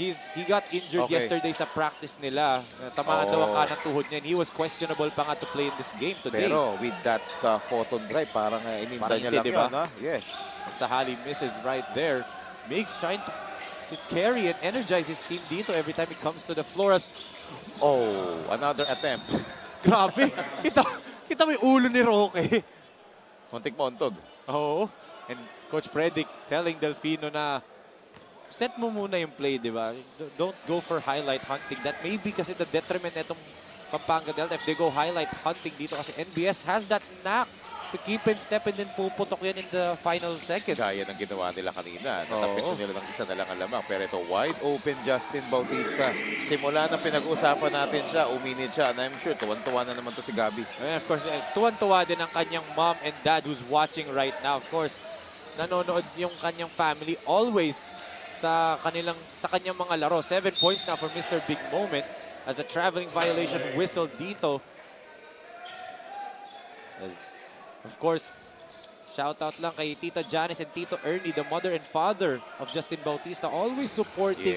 Speaker 2: He got injured yesterday sa practice nila. Tamaan daw ang kanang tuhod niya. And he was questionable pa nga to play in this game today.
Speaker 3: Pero with that Photon drive, parang ininda niya lang
Speaker 2: diba?
Speaker 3: yun. Yes.
Speaker 2: Sahali misses right there. Miggs trying to carry and energize his team dito every time he comes to the floor.
Speaker 3: Another attempt.
Speaker 2: Grabe. Kita mo yung ulo ni Roque.
Speaker 3: Muntik moontog.
Speaker 2: Oo. And Coach Predic telling Delfino na set mo muna yung play, di ba? Don't go for highlight hunting. That may be kasi the detriment netong Pampanga Delta if they go highlight hunting dito kasi NBS has that knack to keep in step and then puputok yan in the final seconds.
Speaker 3: Gaya ng ginawa nila kanina. Natapiso nila ng isa na lang ang lamang. Pero ito, wide open Justin Bautista. Simula na pinag-usapan natin siya, uminit siya. And I'm sure, tuwan-tuwa na naman to si Gabi.
Speaker 2: And of course, tuwan-tuwa din ang kanyang mom and dad who's watching right now. Of course, nanonood yung kanyang family always sa kanyang mga laro. 7 points na for Mr. Big Moment as a traveling violation whistle dito. Of course, shout out lang kay Tita Janice and Tito Ernie, the mother and father of Justin Bautista, always supporting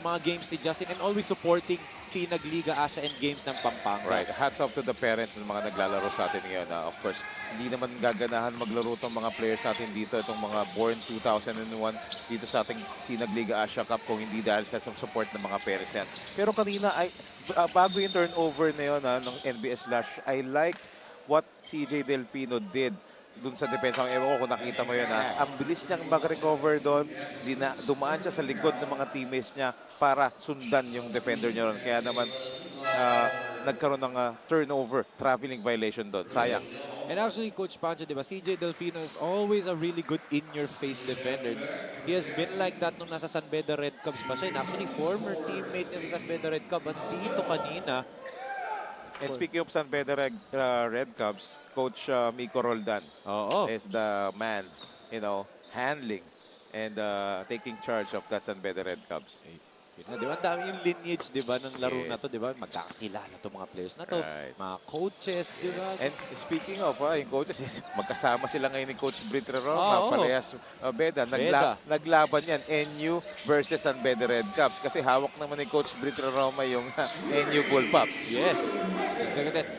Speaker 2: mga games ni Justin and always supporting SINAG Liga Asya and games ng Pampanga.
Speaker 3: Right. Hats off to the parents ng mga naglalaro sa atin ngayon. Of course, hindi naman gaganahan maglaro itong mga players natin dito, itong mga born 2001 dito sa ating SINAG Liga Asya Cup kung hindi dahil sa support ng mga parents yan. Pero kanina, bago yung turnover na yun ng NBS Slash, I like what CJ Delfino did dun sa depensa. Ewan ko kung nakita mo yun. Ang bilis niyang mag-recover doon. Dumaan siya sa likod ng mga teammates niya para sundan yung defender niya ron. Kaya naman nagkaroon ng turnover, traveling violation doon. Sayang.
Speaker 2: And actually, Coach Pancho, di ba, CJ Delfino is always a really good in-your-face defender. He has been like that nung nasa San Beda Red Cubs pa siya. And actually, former teammate niya sa San Beda Red Cubs. At dito kanina,
Speaker 3: and speaking of San Beda Red Cubs, Coach Miko Roldan is the man, handling and taking charge of that San Beda Red Cubs.
Speaker 2: Na, di ba? Ang dami yung lineage, di ba, ng laro na
Speaker 3: Yes.
Speaker 2: to, di ba? Magkakakilala to mga players na to.
Speaker 3: Right.
Speaker 2: Mga coaches, di ba?
Speaker 3: And speaking of, yung coaches, magkasama sila ngayon ni Coach Brit Roma,
Speaker 2: Oo.
Speaker 3: parehas Beda.
Speaker 2: Beda.
Speaker 3: Naglaban yan, NU versus San Beda Red Caps. Kasi hawak naman ni Coach Brit Roma yung NU Bullpups.
Speaker 2: Yes. Look at that.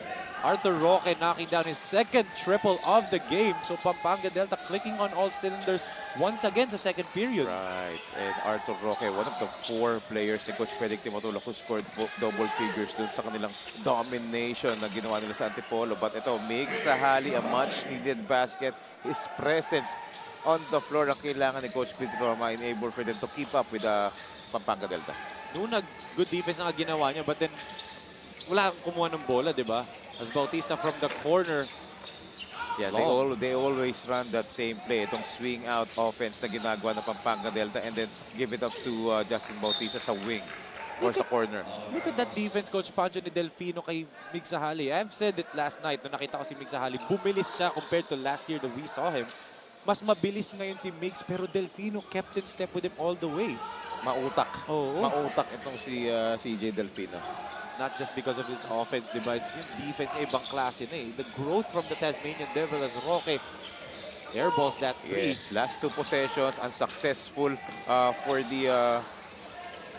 Speaker 2: Arthur Roque knocking down his second triple of the game. So Pampanga Delta clicking on all cylinders once again sa second period.
Speaker 3: Right. And Arthur Roque, one of the 4 players ni Coach Frederick Timotolo who scored double figures dun sa kanilang domination na ginawa nila sa Antipolo. But ito, Mig Sahali, a much-needed basket. His presence on the floor ang kailangan ni Coach Peter Roma in able for them to keep up with Pampanga Delta.
Speaker 2: Noong good defense na ginawa niya, but then wala kang kumuha ng bola, di ba? As Bautista from the corner.
Speaker 3: Yeah, they always run that same play. Itong swing out offense na ginagawa ng Pampanga Delta and then give it up to Justin Bautista sa wing or sa corner.
Speaker 2: Look at that defense, Coach Pancho, ni Delfino kay Mig Sahali. I've said it last night nung nakita ko si Mig Sahali. Bumilis siya compared to last year that we saw him. Mas mabilis ngayon si Migs pero Delfino kept in step with him all the way.
Speaker 3: Mautak.
Speaker 2: Oo.
Speaker 3: Mautak itong si CJ Delfino.
Speaker 2: It's not just because of his offense, di ba? Yung defense ay ibang klase na eh. The growth from the Tasmanian Devil as Roque airballs that three.
Speaker 3: Yes, last 2 possessions, unsuccessful for the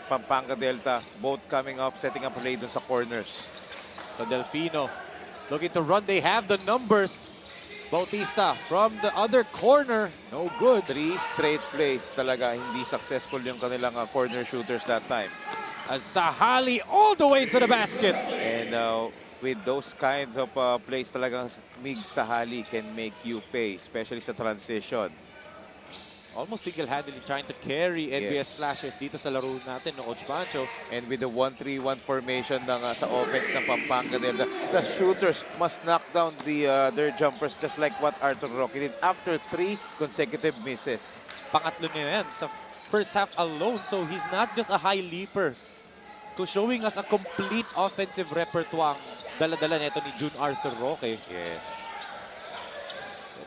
Speaker 3: Pampanga Delta. Both coming up, setting up play dun sa corners.
Speaker 2: So Delfino looking to run. They have the numbers. Bautista from the other corner. No good.
Speaker 3: 3 straight plays talaga. Hindi successful yung kanilang corner shooters that time.
Speaker 2: As Sahali all the way to the basket.
Speaker 3: And with those kinds of plays talagang Mig Sahali can make you pay, especially sa transition.
Speaker 2: Almost single-handedly trying to carry NBS
Speaker 3: Yes.
Speaker 2: Slashers dito sa laro natin, no, Coach Pancho.
Speaker 3: And with the 1-3-1 formation ng, sa offense ng Pampanga Delta, the shooters must knock down their jumpers just like what Arthur Roque did after 3 consecutive misses.
Speaker 2: Pangatlo na yan sa first half alone. So he's not just a high leaper. To showing us a complete offensive repertoire ang dala-dala nito ni June Arthur Roque.
Speaker 3: Yes.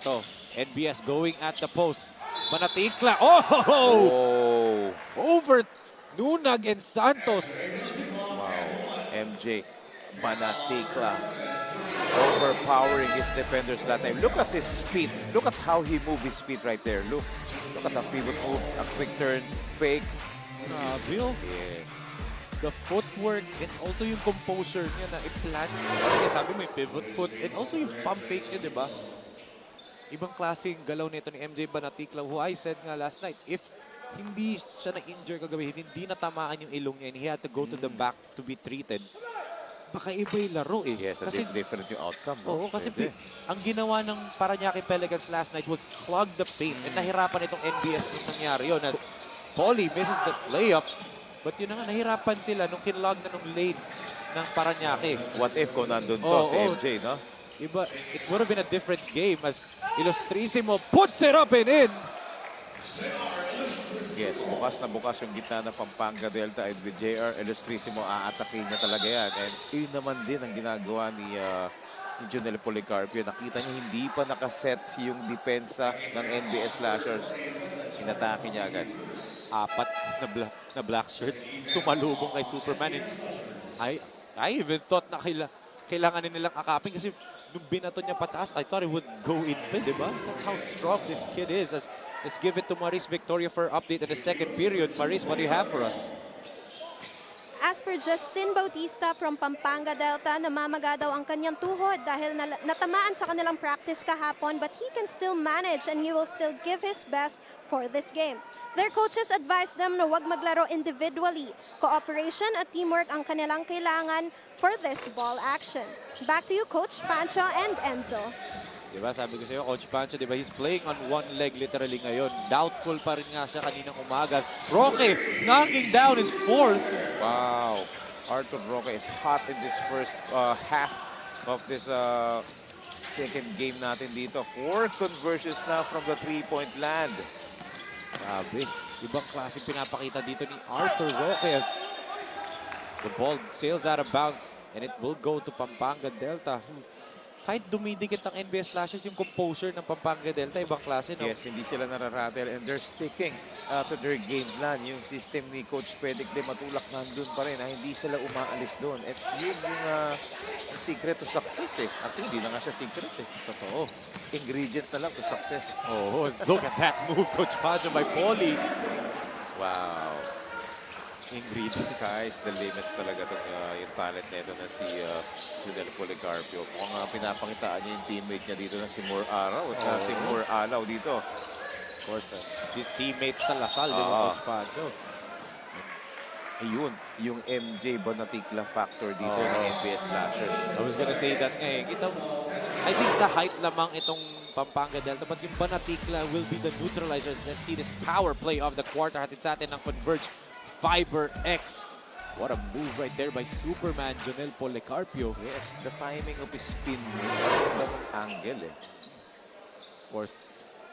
Speaker 2: Ito, NBS going at the post. Manatikla. Oh!
Speaker 3: Oh!
Speaker 2: Over Nunag and Santos.
Speaker 3: Wow. MJ Manatikla overpowering his defenders that time. Look at his feet. Look at how he moved his feet right there. Look at the pivot move, a quick turn, fake.
Speaker 2: Bill,
Speaker 3: Yes.
Speaker 2: the footwork and also yung composure niya na i-plan. Kaya sabi mo yung pivot foot and also yung pump fake niya, di ba? Ibang klaseng galaw nito ni MJ Banatikla, who I said nga last night, if hindi siya na-injure kagabi, hindi natamaan yung ilong niya and he had to go to the back to be treated, baka iba yung laro eh.
Speaker 3: Yes,
Speaker 2: Kasi,
Speaker 3: different yung outcome. No?
Speaker 2: oo, kasi
Speaker 3: Pwede.
Speaker 2: ang ginawa ng Parañaque Pelicans last night was clog the paint and nahirapan itong NBS nung nangyari yun as Paulie misses the layup. But yun na nga, nahirapan sila nung kinlog na nung lane ng Parañaque.
Speaker 3: What if kung nandun to
Speaker 2: Oo,
Speaker 3: si
Speaker 2: oo.
Speaker 3: MJ, no?
Speaker 2: Iba, it would have been a different game as Ilustrísimo puts it up and in.
Speaker 3: Yes, bukas na bukas yung gitna ng Pampanga Delta and with JR Ilustrísimo, aatakin niya talaga yan. And yun naman din ang ginagawa ni Junel Policarpio. Nakita niya hindi pa nakaset yung depensa ng NBS Slashers. Inatake niya agad.
Speaker 2: 4 na black shirts sumalubong kay Superman. And I even thought na kailangan nilang akapin kasi nung binato niya pataas, I thought it would go in, di ba? That's how strong this kid is. Let's give it to Maris Victoria for update in the second period. Maris, what do you have for us?
Speaker 4: As per Justin Bautista from Pampanga Delta, namamaga daw ang kanyang tuhod dahil natamaan sa kanilang practice kahapon, but he can still manage and he will still give his best for this game. Their coaches advised them na huwag maglaro individually. Cooperation at teamwork ang kanilang kailangan for this ball action. Back to you, Coach Pancho and Enzo.
Speaker 2: Diba, sabi ko sa iyo, Coach Pancho, diba, he's playing on one leg literally ngayon. Doubtful pa rin nga siya kaninang umaga. Roque knocking down his 4th.
Speaker 3: Wow. Arthur Roque is hot in this first half of this second game natin dito. 4 conversions na from the 3-point land.
Speaker 2: Grabe. Ibang klase pinapakita dito ni Arthur Roque as the ball sails out of bounds and it will go to Pampanga Delta. kahit dumidikit ang NBS Slashers, yung composure ng Pampanga Delta, ibang klase, no?
Speaker 3: Yes, hindi sila nararattle and they're sticking to their game plan. Yung system ni Coach Pedic de matulak nandun pa rin. Hindi sila umaalis doon. At yun yung secret to success eh. Actually, hindi na nga siya secret eh.
Speaker 2: Totoo.
Speaker 3: Ingredient na lang to success.
Speaker 2: Oh, look at that move, Coach Pancho by Paulie.
Speaker 3: Wow.
Speaker 2: Ingredients.
Speaker 3: Sky's the limits talaga itong yung talent nito na si Junel Policarpio. Mukhang pinapangitaan niya yung teammate niya dito na si Moore Araw at si Moore Alaw dito.
Speaker 2: Of course, his teammate sa Lasal, di ba, Coach Pancho?
Speaker 3: Ayun, yung MJ Bonaticla factor dito ng NBS Slashers.
Speaker 2: I was gonna say that kita mo, I think sa height lamang itong Pampanga Delta, but yung Bonaticla will be the neutralizer. Let's see this power play of the quarter. Hatid sa atin ng Converge Fiber X. What a move right there by Superman Jonel Policarpio.
Speaker 3: Yes, the timing of his spin. Angle eh.
Speaker 2: Of course,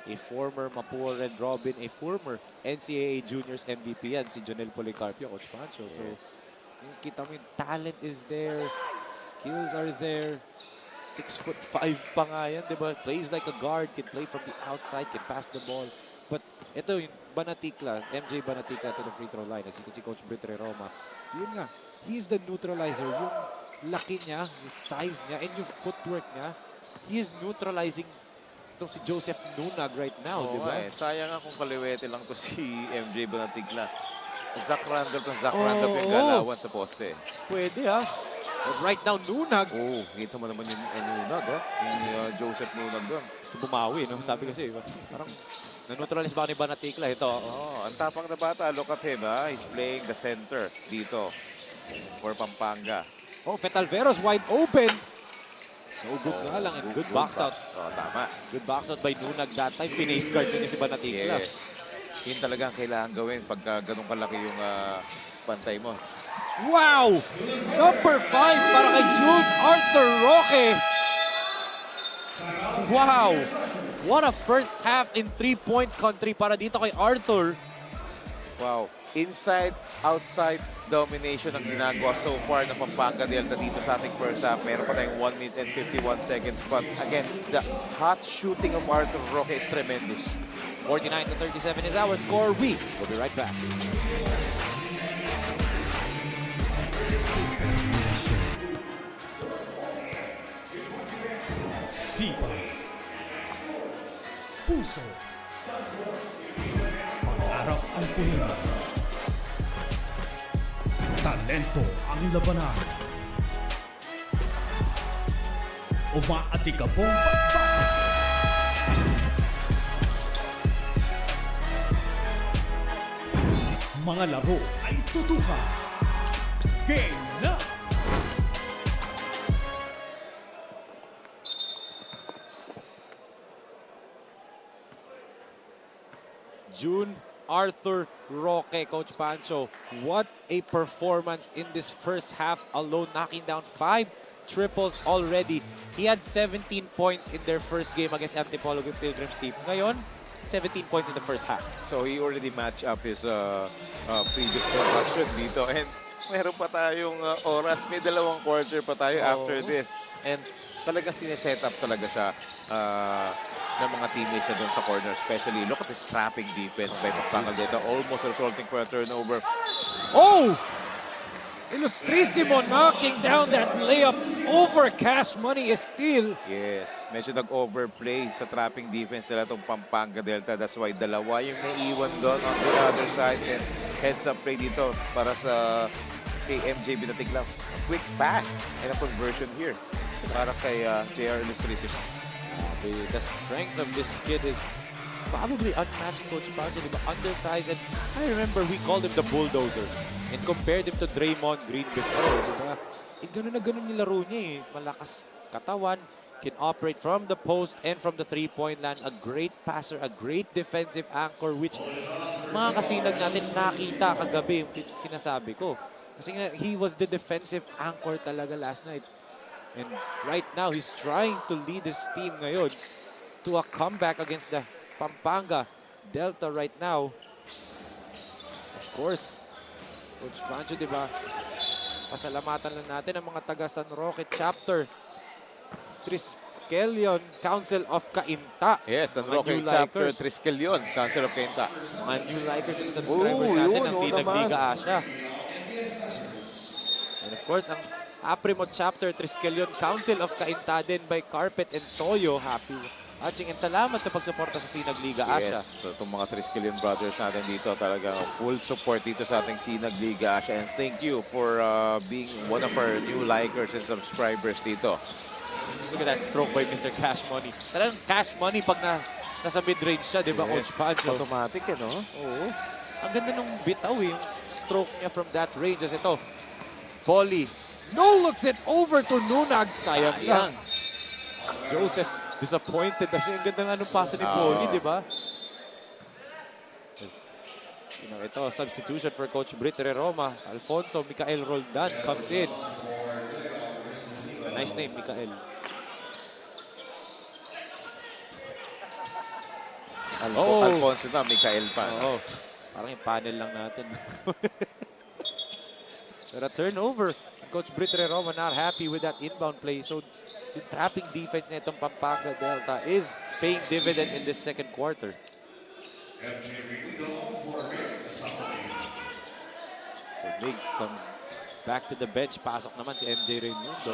Speaker 2: a former Mapua Red Robin, a former NCAA Juniors MVP yan, si Jonel Policarpio, Coach Pancho. So, kita mo yung talent is there, skills are there. 6'5" pa nga yan, di ba? Plays like a guard, can play from the outside, can pass the ball. But ito yung Bonaticla, MJ Bonaticla to the free throw line. As you can see, Coach Britre Roma. Yun nga, he's the neutralizer. Yung laki niya, yung size niya, and yung footwork niya, he is neutralizing itong si Joseph Nunag right now, di ba?
Speaker 3: Sayang nga kung kaliwete lang to si MJ Bonaticla. Zach Randolph yung galawan sa poste.
Speaker 2: Pwede ha. But right now, Nunag.
Speaker 3: Kita mo naman yung Nunag ha. Yung Joseph Nunag doon.
Speaker 2: Gusto bumawi, no? Sabi kasi, parang na-neutralize ba ni Bonaticla? Ito.
Speaker 3: Ang tapang na bata. Look at him ha. He's playing the center dito for Pampanga.
Speaker 2: Fetalveros wide open. No good nga lang. And good box out.
Speaker 3: Tama.
Speaker 2: Good box out by Nunag that time. Pinase guard din si Bonaticla.
Speaker 3: Yes. Yun talaga ang kailangan gawin pagka ganun kalaki yung pantay mo.
Speaker 2: Wow! Number 5 para kay June Arthur Roque. Wow! What a first half in 3-point country para dito kay Arthur.
Speaker 3: Wow. Inside, outside domination ang ginagawa so far ng Pampanga Delta dito sa ating first half. Meron pa tayong 1 minute and 51 seconds. But again, the hot shooting of Arthur Roque is tremendous.
Speaker 2: 49-37 is our score. We will be right back.
Speaker 1: Sipag, puso, pangarap ang puno, talento ang labanan, umaatikabong pagbakas, mga laro ay tutukan. Game na!
Speaker 2: June Arthur Roque, Coach Pancho. What a performance in this first half alone, knocking down 5 triples already. He had 17 points in their first game against Antipolo Pilgrims team. Ngayon, 17 points in the first half.
Speaker 3: So he already matched up his previous production dito. And meron pa tayong oras. May 2 quarter pa tayo after this. And talagang sineset up talaga siya ng mga teammates niya doon sa corner. Especially, look at this trapping defense by Pampanga Delta. Almost resulting for a turnover.
Speaker 2: Oh! Illustrissimo knocking down that layup over Cash Money is still.
Speaker 3: Yes, medyo nag-overplay sa trapping defense nila itong Pampanga Delta. That's why 2 yung naiwan doon on the other side. And heads-up play dito para sa kay MJ Bonaticla. Quick pass and a conversion here para kay JR Illustrissimo.
Speaker 2: The strength of this kid is probably unmatched, Coach Pancho, diba? Undersized, and I remember we called him the bulldozer and compared him to Draymond Green before, diba? Ganun na ganun yung laro niya eh. Malakas katawan, can operate from the post and from the three-point line. A great passer, a great defensive anchor, which mga kasinag natin nakita kagabi yung sinasabi ko. Kasi nga, he was the defensive anchor talaga last night. And right now, he's trying to lead his team ngayon to a comeback against the Pampanga Delta right now. Of course, Coach Pancho, di ba? Pasalamatan lang natin ang mga taga San Roque chapter. Triskelion, Council of Cainta.
Speaker 3: Yes, ang
Speaker 2: Mga
Speaker 3: Roque
Speaker 2: new
Speaker 3: chapter
Speaker 2: likers.
Speaker 3: Triskelion, Council of Cainta.
Speaker 2: Mga new likers and subscribers
Speaker 3: Oh,
Speaker 2: natin
Speaker 3: yun,
Speaker 2: ng
Speaker 3: oo
Speaker 2: Sinag
Speaker 3: naman.
Speaker 2: Liga Asya. And of course, ang Aprimo chapter Triskelion, Council of Cainta din by Carpet and Toyo. Happy watching and salamat sa pagsuporta sa Sinag Liga Asya.
Speaker 3: Yes, so itong mga Triskelion brothers natin dito, talagang full support dito sa ating Sinag Liga Asya. And thank you for being one of our new likers and subscribers dito.
Speaker 2: Look at that stroke by Mr. Cash Money. Talagang Cash Money pag nasa mid-range siya, di ba, Coach Pancho?
Speaker 3: Automatic, no?
Speaker 2: Oo. Ang ganda nung bitaw, yung stroke niya from that range. As ito, Polly. No looks it over to Nunag. Sayang lang. Joseph, disappointed na siya. Ang ganda nga nung pasa ni Polly, di ba? You know, ito, substitution for Coach Britere Roma. Alfonso Micael Roldan comes in. Nice name, Micael.
Speaker 3: Alfonso na, Micael pa.
Speaker 2: Oo. Parang yung panel lang natin. Pero turnover. Coach Britere Roma not happy with that inbound play. So, the trapping defense na itong Pampanga Delta is paying dividend in this second quarter. So, Biggs comes back to the bench. Pasok naman si MJ Raimundo.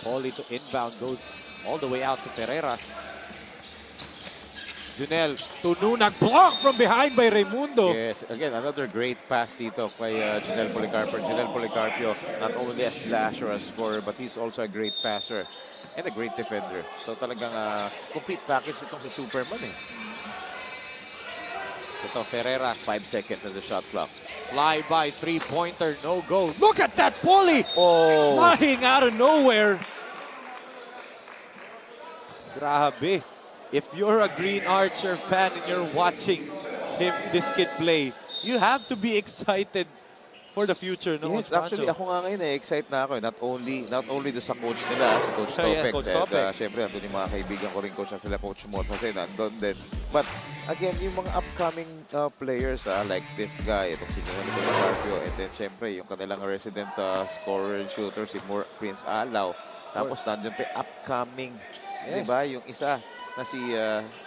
Speaker 2: Paulie to inbound. Goes all the way out to Ferreras. Junel to Nunag, blocked from behind by Raimundo.
Speaker 3: Yes, again, another great pass dito kay Junel Policarpio. Junel Policarpio, not only a slasher, a scorer, but he's also a great passer and a great defender. So talagang complete package itong si Superman eh. Ito, Ferreras, 5 seconds on the shot clock.
Speaker 2: Fly by three-pointer, no go. Look at that Paulie!
Speaker 3: Oh!
Speaker 2: Flying out of nowhere. Grabe. If you're a Green Archer fan and you're watching this kid play, you have to be excited for the future. No,
Speaker 3: Yes, actually, ako nga ngayon excited na ako. Not only do sa coach nila, si Coach Topek.
Speaker 2: Yes, Coach Topek.
Speaker 3: Siyempre, nandun yung mga kaibigan ko rin, coach na sila, Coach Mot, kasi nandun din. But again, yung mga upcoming players, like this guy, itong si Junel Policarpio, and then siyempre, yung kanilang resident scorer and shooter, si Prince Alaw. Tapos nandun pa upcoming,
Speaker 2: Yes.
Speaker 3: di ba? Yung isa na si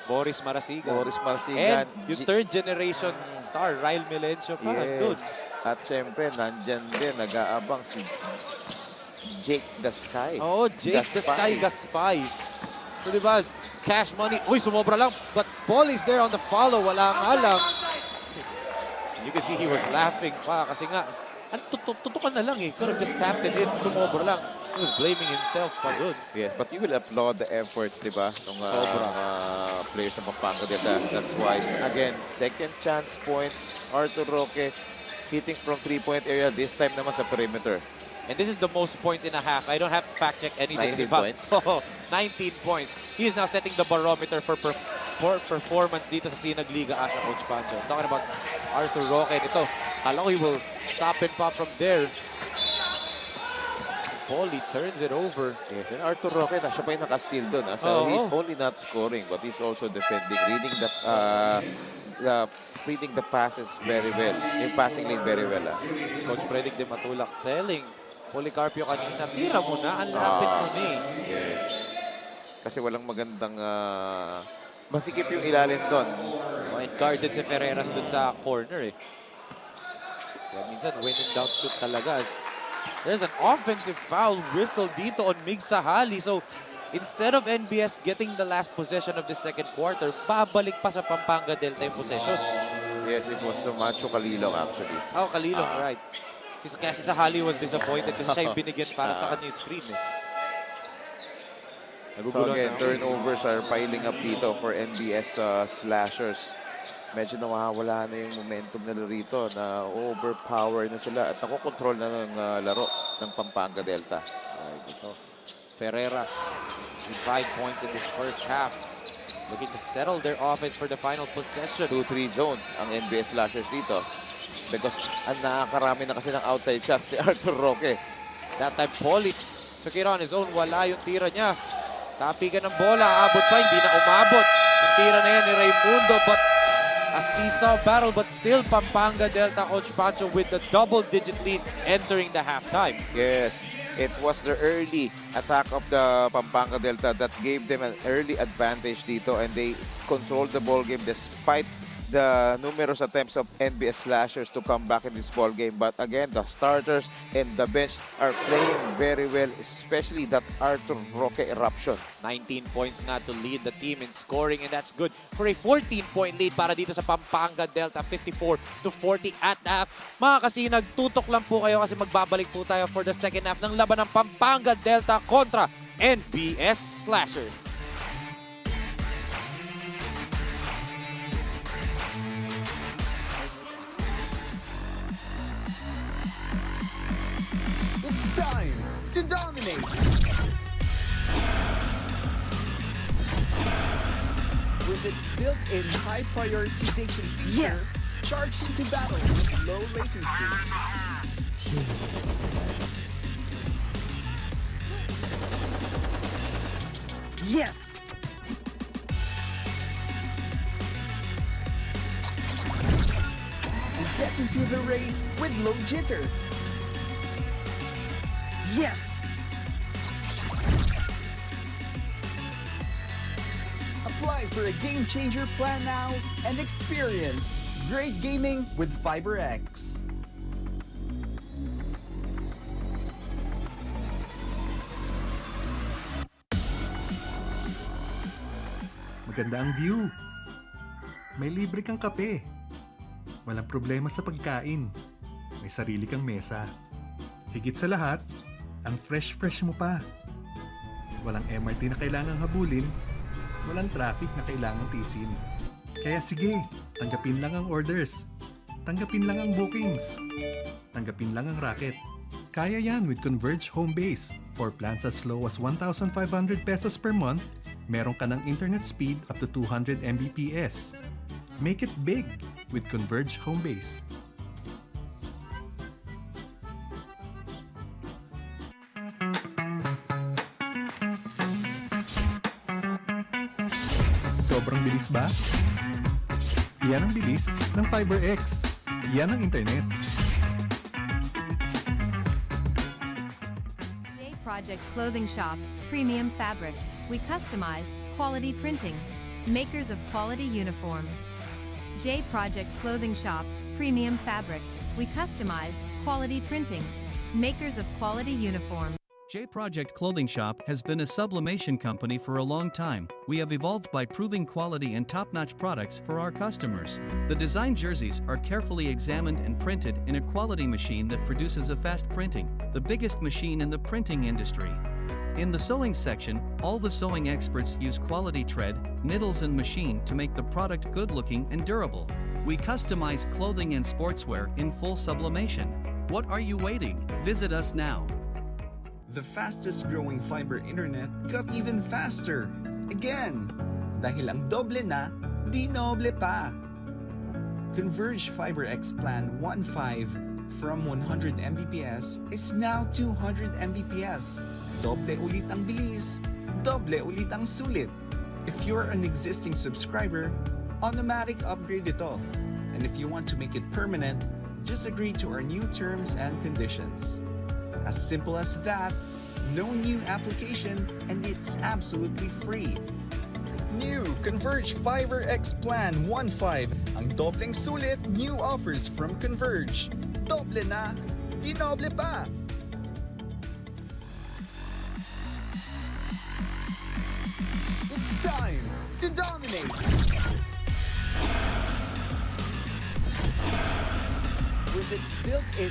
Speaker 2: Boris Marasigan.
Speaker 3: Boris Marsigan.
Speaker 2: And yung third generation star, Ryle Melencio pa. Good.
Speaker 3: At syempre, nandyan din, nag-aabang si Jake the Sky.
Speaker 2: Oh, Jake the Sky Gaspay. So, diba, Cash Money. Uy, sumobra lang. But Paul is there on the follow. Wala nga lang. You can see he was laughing pa kasi nga, tutukan na lang eh. Could have just tapped it in. Sumobra lang. He was blaming himself pa good.
Speaker 3: Yes, but you will applaud the efforts, di ba? Ng players ng Pampanga Delta. That's why, again, second chance points. Arthur Roque hitting from three-point area. This time naman sa perimeter.
Speaker 2: And this is the most points in a half. I don't have to fact check anything.
Speaker 3: 19 points.
Speaker 2: Oh, 19 points. He is now setting the barometer for performance dito sa Sinag Liga Asya, Coach Pancho. Talking about Arthur Roque. Ito, kala ko he will stop and pop from there. Paulie turns it over.
Speaker 3: Yes, and Arthur Roque, siya pa yung naka-steal doon. So he's only not scoring, but he's also defending, reading the passes very well. Yung passing lane very well.
Speaker 2: Coach Predic de Matulak telling Policarpio kanina, tira mo na, ang lapit mo na eh.
Speaker 3: Yes. Kasi walang magandang masikip yung ilalim doon.
Speaker 2: And guarded si Ferreras doon sa corner eh. Kaya minsan, when in doubt shoot talaga. There's an offensive foul whistle dito on Mig Sahali. So, instead of NBS getting the last possession of the second quarter, babalik pa sa Pampanga Delta yung possession.
Speaker 3: Yes, it was Macho Kalilong actually.
Speaker 2: Oh, Kalilong, right. Kaya si Sahali was disappointed kasi siya yung binigyan para sa kanya yung screen eh.
Speaker 3: So again, turnovers are piling up dito for NBS slashers. Medyo nawawala na yung momentum nila rito na overpower na sila at nakokontrol na ng laro ng Pampanga Delta.
Speaker 2: Dito. Ferreras with 5 points in this first half. Looking to settle their offense for the final possession.
Speaker 3: 2-3 zone ang NBS slashers dito. Because nakakarami na kasi ng outside shots si Arthur Roque.
Speaker 2: That time, Paulie took it on his own. Wala yung tira niya. Tapigan ng bola. Abot pa. Hindi na umabot. Yung tira na yan ni Raimundo. But a seesaw battle. But still, Pampanga Delta, Coach Pancho with the double-digit lead entering the halftime.
Speaker 3: Yes. It was the early attack of the Pampanga Delta that gave them an early advantage dito, and they controlled the ball game despite the numerous attempts of NBS slashers to come back in this ball game. But again, the starters and the bench are playing very well, especially that Arthur Roque eruption.
Speaker 2: 19 points na to lead the team in scoring, and that's good for a 14-point lead para dito sa Pampanga Delta, 54-40 at half. Mga kasinag, tutok lang po kayo kasi magbabalik po tayo for the second half ng laban ng Pampanga Delta kontra NBS Slashers.
Speaker 8: It's time to dominate! With its built-in high prioritization feature, charge into battle with low latency. Yes! And get into the race with low jitter. Yes! Apply for a game changer plan now and experience great gaming with FiberX.
Speaker 6: Maganda ang view. May libre kang kape. Walang problema sa pagkain. May sarili kang mesa. Higit sa lahat, ang fresh mo pa. Walang MRT na kailangang habulin. Walang traffic na kailangang tisin. Kaya sige, tanggapin lang ang orders. Tanggapin lang ang bookings. Tanggapin lang ang racket. Kaya yan with Converge Home Base. For plans as low as 1,500 pesos per month, meron ka ng internet speed up to 200 Mbps. Make it big with Converge Home Base. Sobrang bilis ba? Iyan ang bilis ng FiberX. Iyan ang internet.
Speaker 7: J Project Clothing Shop, Premium Fabric. We customized quality printing. Makers of quality uniform. J Project Clothing Shop, Premium Fabric. We customized quality printing. Makers of quality uniform.
Speaker 5: J Project Clothing Shop has been a sublimation company for a long time. We have evolved by proving quality and top-notch products for our customers. The design jerseys are carefully examined and printed in a quality machine that produces a fast printing, the biggest machine in the printing industry. In the sewing section, all the sewing experts use quality thread, needles and machine to make the product good-looking and durable. We customize clothing and sportswear in full sublimation. What are you waiting? Visit us now.
Speaker 8: The fastest growing fiber internet got even faster. Again, dahil ang doble na, di noble pa. Converge FiberX Plan 1.5 from 100 Mbps is now 200 Mbps. Doble ulit ang bilis, doble ulit ang sulit. If you're an existing subscriber, automatic upgrade ito. And if you want to make it permanent, just agree to our new terms and conditions. As simple as that, no new application, and it's absolutely free. New Converge FiberX Plan 1.5. Ang dobleng sulit, new offers from Converge. Doble na, di noble pa. It's time to dominate. With its built-in